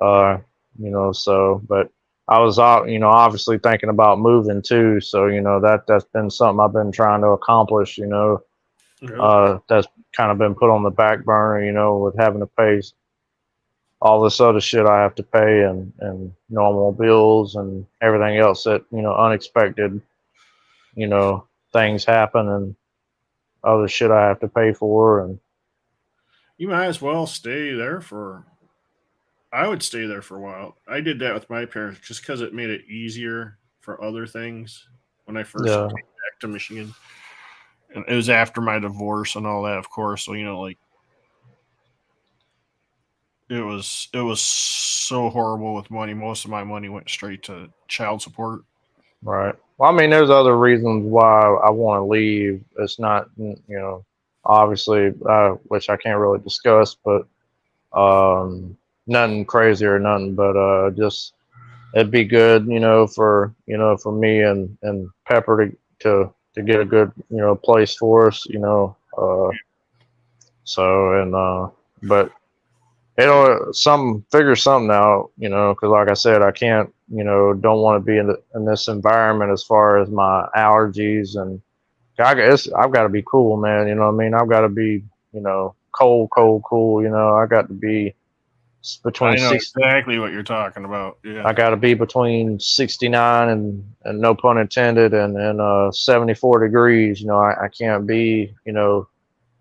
Speaker 2: You know, so, but I was, you know, obviously thinking about moving too. So, you know, that's been something I've been trying to accomplish, you know. That's kind of been put on the back burner, you know, with having to pay all this other shit I have to pay, and normal bills and everything else that, you know, unexpected, you know, things happen, and other shit I have to pay for. And
Speaker 1: You might as well stay there for. I would stay there for a while. I did that with my parents just because it made it easier for other things when I first
Speaker 2: yeah,
Speaker 1: came back to Michigan. And it was after my divorce and all that, of course. So, you know, like it was so horrible with money. Most of my money went straight to child support.
Speaker 2: right. Well, I mean, there's other reasons why I want to leave. It's not, you know, obviously, which I can't really discuss, but nothing crazy or nothing, but just it'd be good, you know, for, you know, for me and Pepper to get a good, you know, place for us, you know. So, and but it'll figure something out, you know, because like I said, I can't, you know, don't want to be in this environment as far as my allergies. And I guess I've got to be cool, man. You know what I mean? I've got to be, you know, cool. You know, I got to be between
Speaker 1: I know
Speaker 2: 6.
Speaker 1: exactly what you're talking about.
Speaker 2: I
Speaker 1: Yeah.
Speaker 2: got to be between 69 and no pun intended, and 74 degrees. You know, I can't be, you know,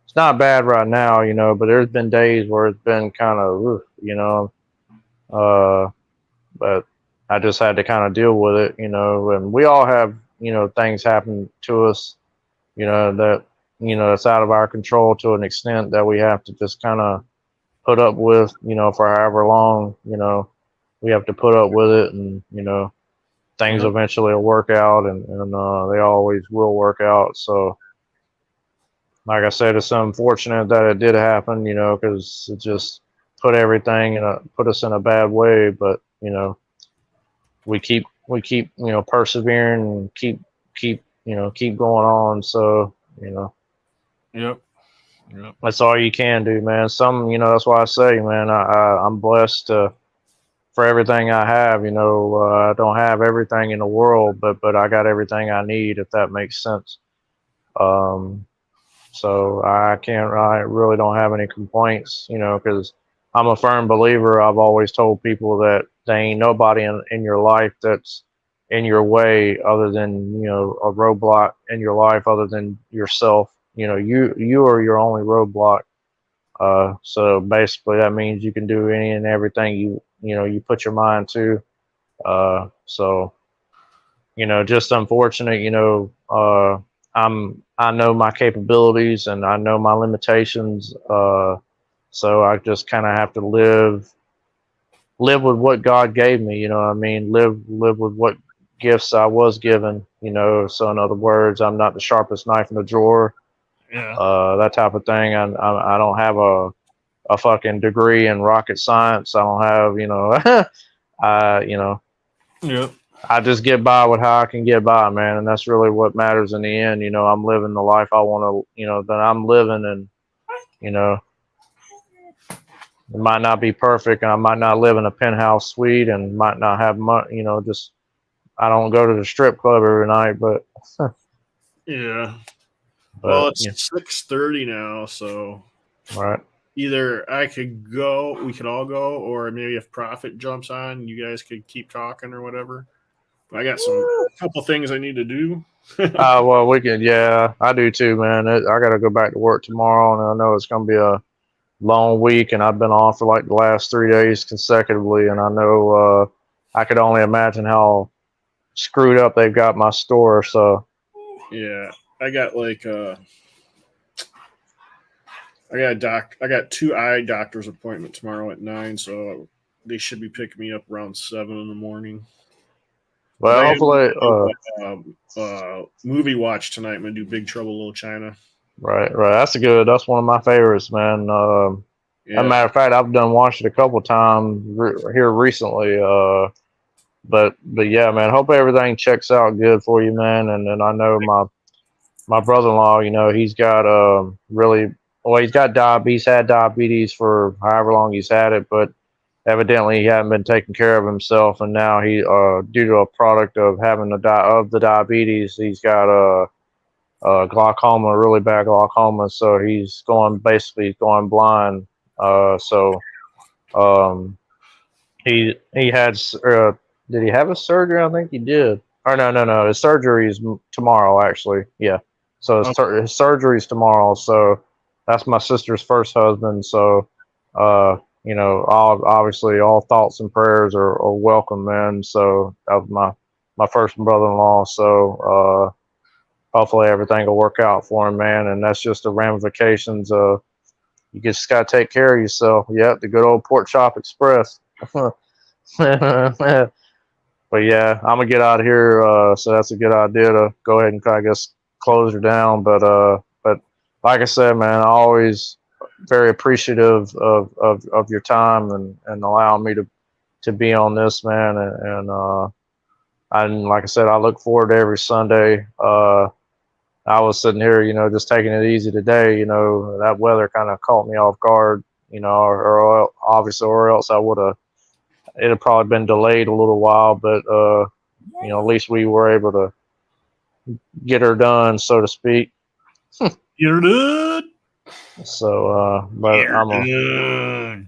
Speaker 2: it's not bad right now, you know, but there's been days where it's been kind of, you know, but I just had to kind of deal with it, you know. And we all have, you know, things happen to us, you know, that, you know, it's out of our control to an extent that we have to just kind of put up with, you know, for however long, you know, we have to put up with it. And, you know, things
Speaker 1: Yep.
Speaker 2: eventually will work out, and they always will work out. So, like I said, it's unfortunate that it did happen, you know, because it just put us in a bad way. But, you know, we keep, you know, persevering, and keep going on. So, you know,
Speaker 1: Yep. Yep.
Speaker 2: that's all you can do, man. You know, that's why I say, man, I'm blessed for everything I have. You know, I don't have everything in the world, but I got everything I need, if that makes sense. Um, so I really don't have any complaints, you know, because I'm a firm believer. I've always told people that there ain't nobody in your life that's in your way other than, you know, a roadblock in your life other than yourself. You know, you are your only roadblock. So basically that means you can do any and everything you know, you put your mind to. So, you know, just unfortunate, you know, I know my capabilities and I know my limitations. So I just kind of have to live with what God gave me, you know what I mean? Live with what gifts I was given, you know. So in other words, I'm not the sharpest knife in the drawer,
Speaker 1: Yeah.
Speaker 2: that type of thing. I don't have a fucking degree in rocket science. I don't have, you know, you know,
Speaker 1: Yep.
Speaker 2: I just get by with how I can get by, man, and that's really what matters in the end. You know, I'm living the life I want to, you know, that I'm living, and, you know, it might not be perfect, and I might not live in a penthouse suite, and might not have money, you know, just I don't go to the strip club every night, but
Speaker 1: Yeah. Well,
Speaker 2: But yeah,
Speaker 1: it's 6:30 now, so
Speaker 2: right.
Speaker 1: either I could go, we could all go, or maybe if Profit jumps on, you guys could keep talking or whatever. I got some couple things I need to do.
Speaker 2: Well, we can. Yeah, I do too, man. I got to go back to work tomorrow, and I know it's gonna be a long week, and I've been off for like the last 3 days consecutively, and I know I could only imagine how screwed up they've got my store. So
Speaker 1: Yeah, I got like I got two eye doctor's appointment tomorrow at 9, so they should be picking me up around 7 in the morning. But I
Speaker 2: well,
Speaker 1: am
Speaker 2: hopefully,
Speaker 1: gonna do movie watch tonight. I'm gonna do Big Trouble in Little China.
Speaker 2: right, right. That's a good. That's one of my favorites, man. As a
Speaker 1: Yeah,
Speaker 2: matter of fact, I've done watched it a couple times here recently. But yeah, man. Hope everything checks out good for you, man. And then I know my brother-in-law, he's got really well, he's got diabetes. He's had diabetes for however long he's had it, but evidently he hadn't been taking care of himself, and now he, due to a product of having the diabetes, he's got glaucoma, really bad glaucoma. So he's basically going blind. So um, he had did he have a surgery? I think he did. Or no. His surgery is tomorrow, actually. Yeah. So his surgery is tomorrow. So that's my sister's first husband. So obviously all thoughts and prayers are welcome, man. So that was my first brother-in-law. So hopefully everything will work out for him, man. And that's just the ramifications of you just gotta take care of yourself. Yep, the good old Pork Chop Express. But yeah, I'm gonna get out of here. So that's a good idea to go ahead and I guess close her down. But like I said, man, I always very appreciative of your time and allowing me to be on this, man. And like I said, I look forward to every Sunday. I was sitting here, just taking it easy today. That weather kind of caught me off guard, or obviously, or else I would have. It had probably been delayed a little while, but at least we were able to get her done, so to speak.
Speaker 1: you're good.
Speaker 2: So, but
Speaker 1: You're good.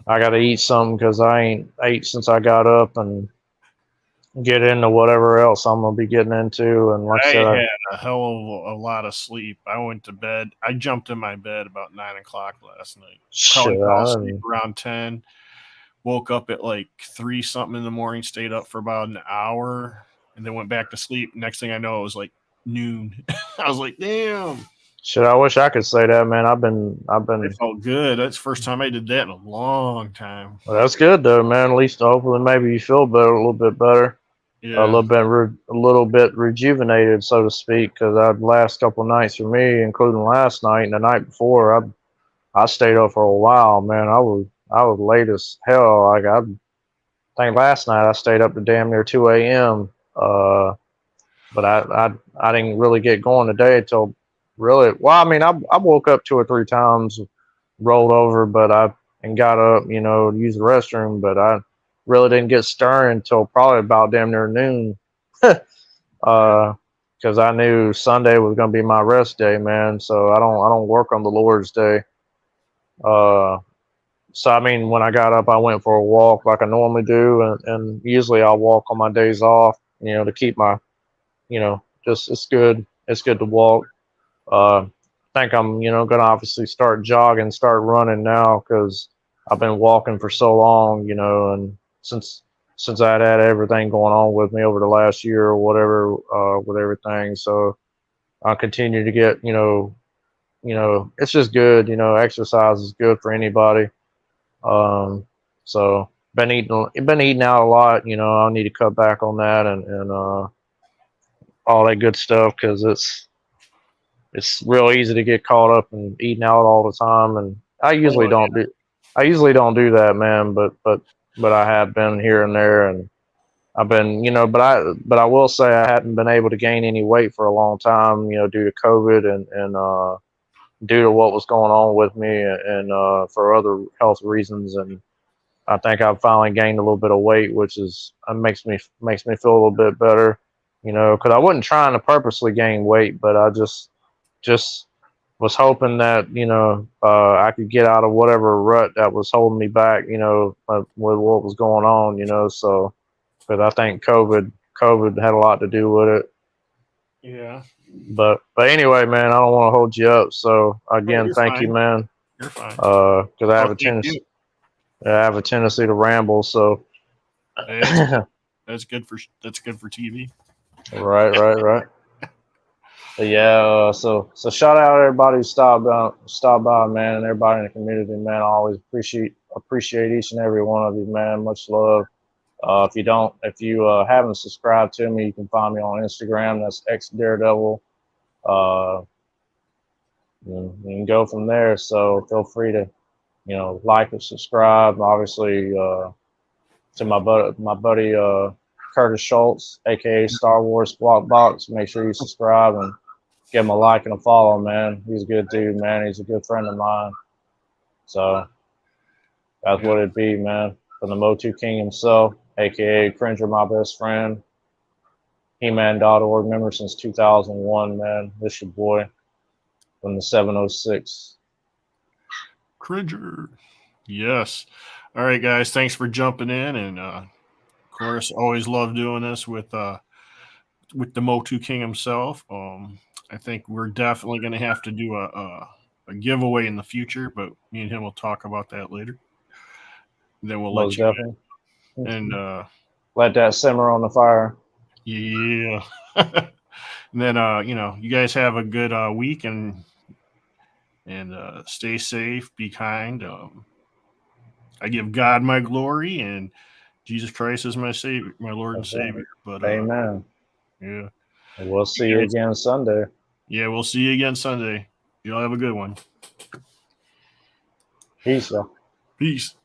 Speaker 2: I got to eat something because I ain't ate since I got up and get into whatever else I'm gonna be getting into. And like I
Speaker 1: I
Speaker 2: said,
Speaker 1: had a hell of a lot of sleep. I went to bed. I jumped in my bed about 9 o'clock last night. Probably
Speaker 2: shit,
Speaker 1: fell asleep around 10. Woke up at like 3 something in the morning. Stayed up for about an hour, and then went back to sleep. Next thing I know, it was like noon. I was like, damn.
Speaker 2: shit. I wish I could say that, man.
Speaker 1: It felt good. That's the first time I did that in a long time.
Speaker 2: Well, that's good though, man. At least hopefully maybe you feel better, a little bit better,
Speaker 1: Yeah.
Speaker 2: a little bit rejuvenated, so to speak. Because the last couple of nights for me, including last night and the night before, I stayed up for a while, man. I was late as hell. Like I think last night I stayed up to damn near 2 a.m. But I didn't really get going today until really. Well, I mean, I woke up 2 or 3 times, rolled over, but I and got up, to use the restroom, but I really didn't get stirring until probably about damn near noon. Because I knew Sunday was going to be my rest day, man. So I don't work on the Lord's Day. So I mean, when I got up, I went for a walk like I normally do, and usually I'll walk on my days off, to keep my, just it's good. It's good to walk. I think I'm, gonna obviously start jogging, start running now because I've been walking for so long, and since I'd had everything going on with me over the last year or whatever, with everything, so I'll continue to get, it's just good, exercise is good for anybody. So been eating out a lot, I need to cut back on that and all that good stuff because it's real easy to get caught up in eating out all the time, and
Speaker 1: Oh,
Speaker 2: I usually don't do that, man, but I have been here and there, and I've been, but I will say I hadn't been able to gain any weight for a long time, due to COVID and due to what was going on with me and for other health reasons, and I think I've finally gained a little bit of weight, which is makes me feel a little bit better. you know, because I wasn't trying to purposely gain weight, but I just was hoping that, you know, I could get out of whatever rut that was holding me back, you know, with what was going on, you know. So, because I think COVID had a lot to do with it.
Speaker 1: Yeah.
Speaker 2: But anyway, man, I don't want to hold you up. So
Speaker 1: Oh,
Speaker 2: again,
Speaker 1: you're
Speaker 2: thank you,
Speaker 1: fine.
Speaker 2: man.
Speaker 1: You're fine.
Speaker 2: Because
Speaker 1: Oh, thank you.
Speaker 2: I have a tendency to ramble. So
Speaker 1: Hey, that's good for TV.
Speaker 2: right. But yeah, so shout out everybody who stopped by, man, and everybody in the community, man. I always appreciate each and every one of you, man. Much love. If you haven't subscribed to me, you can find me on Instagram. That's X Daredevil. Uh, you can go from there. So feel free to, you know, like and subscribe. Obviously, to my buddy Curtis Schultz, aka Star Wars Squawk Box. Make sure you subscribe and give him a like and a follow, man. He's a good dude, man. He's a good friend of mine. So that's
Speaker 1: Yeah.
Speaker 2: what it'd be, man. From the MOTU King himself, aka Cringer, my best friend. He-Man.org member since 2001, man. This your boy from the 706.
Speaker 1: Cringer. Yes. All right, guys. Thanks for jumping in, and of course, always love doing this with the Motu King himself. I think we're definitely going to have to do a giveaway in the future, but me and him will talk about that later. Then we'll let
Speaker 2: Most
Speaker 1: you
Speaker 2: definitely.
Speaker 1: and
Speaker 2: Let that simmer on the fire.
Speaker 1: yeah. And then you know, you guys have a good week and stay safe, be kind. I give God my glory, and Jesus Christ is my savior, my Lord and
Speaker 2: That's right.
Speaker 1: Savior. But
Speaker 2: Amen.
Speaker 1: yeah,
Speaker 2: We'll see
Speaker 1: you
Speaker 2: you
Speaker 1: guys,
Speaker 2: again Sunday.
Speaker 1: yeah, we'll see you again Sunday. Y'all have a good one.
Speaker 2: Peace, y'all.
Speaker 1: Peace.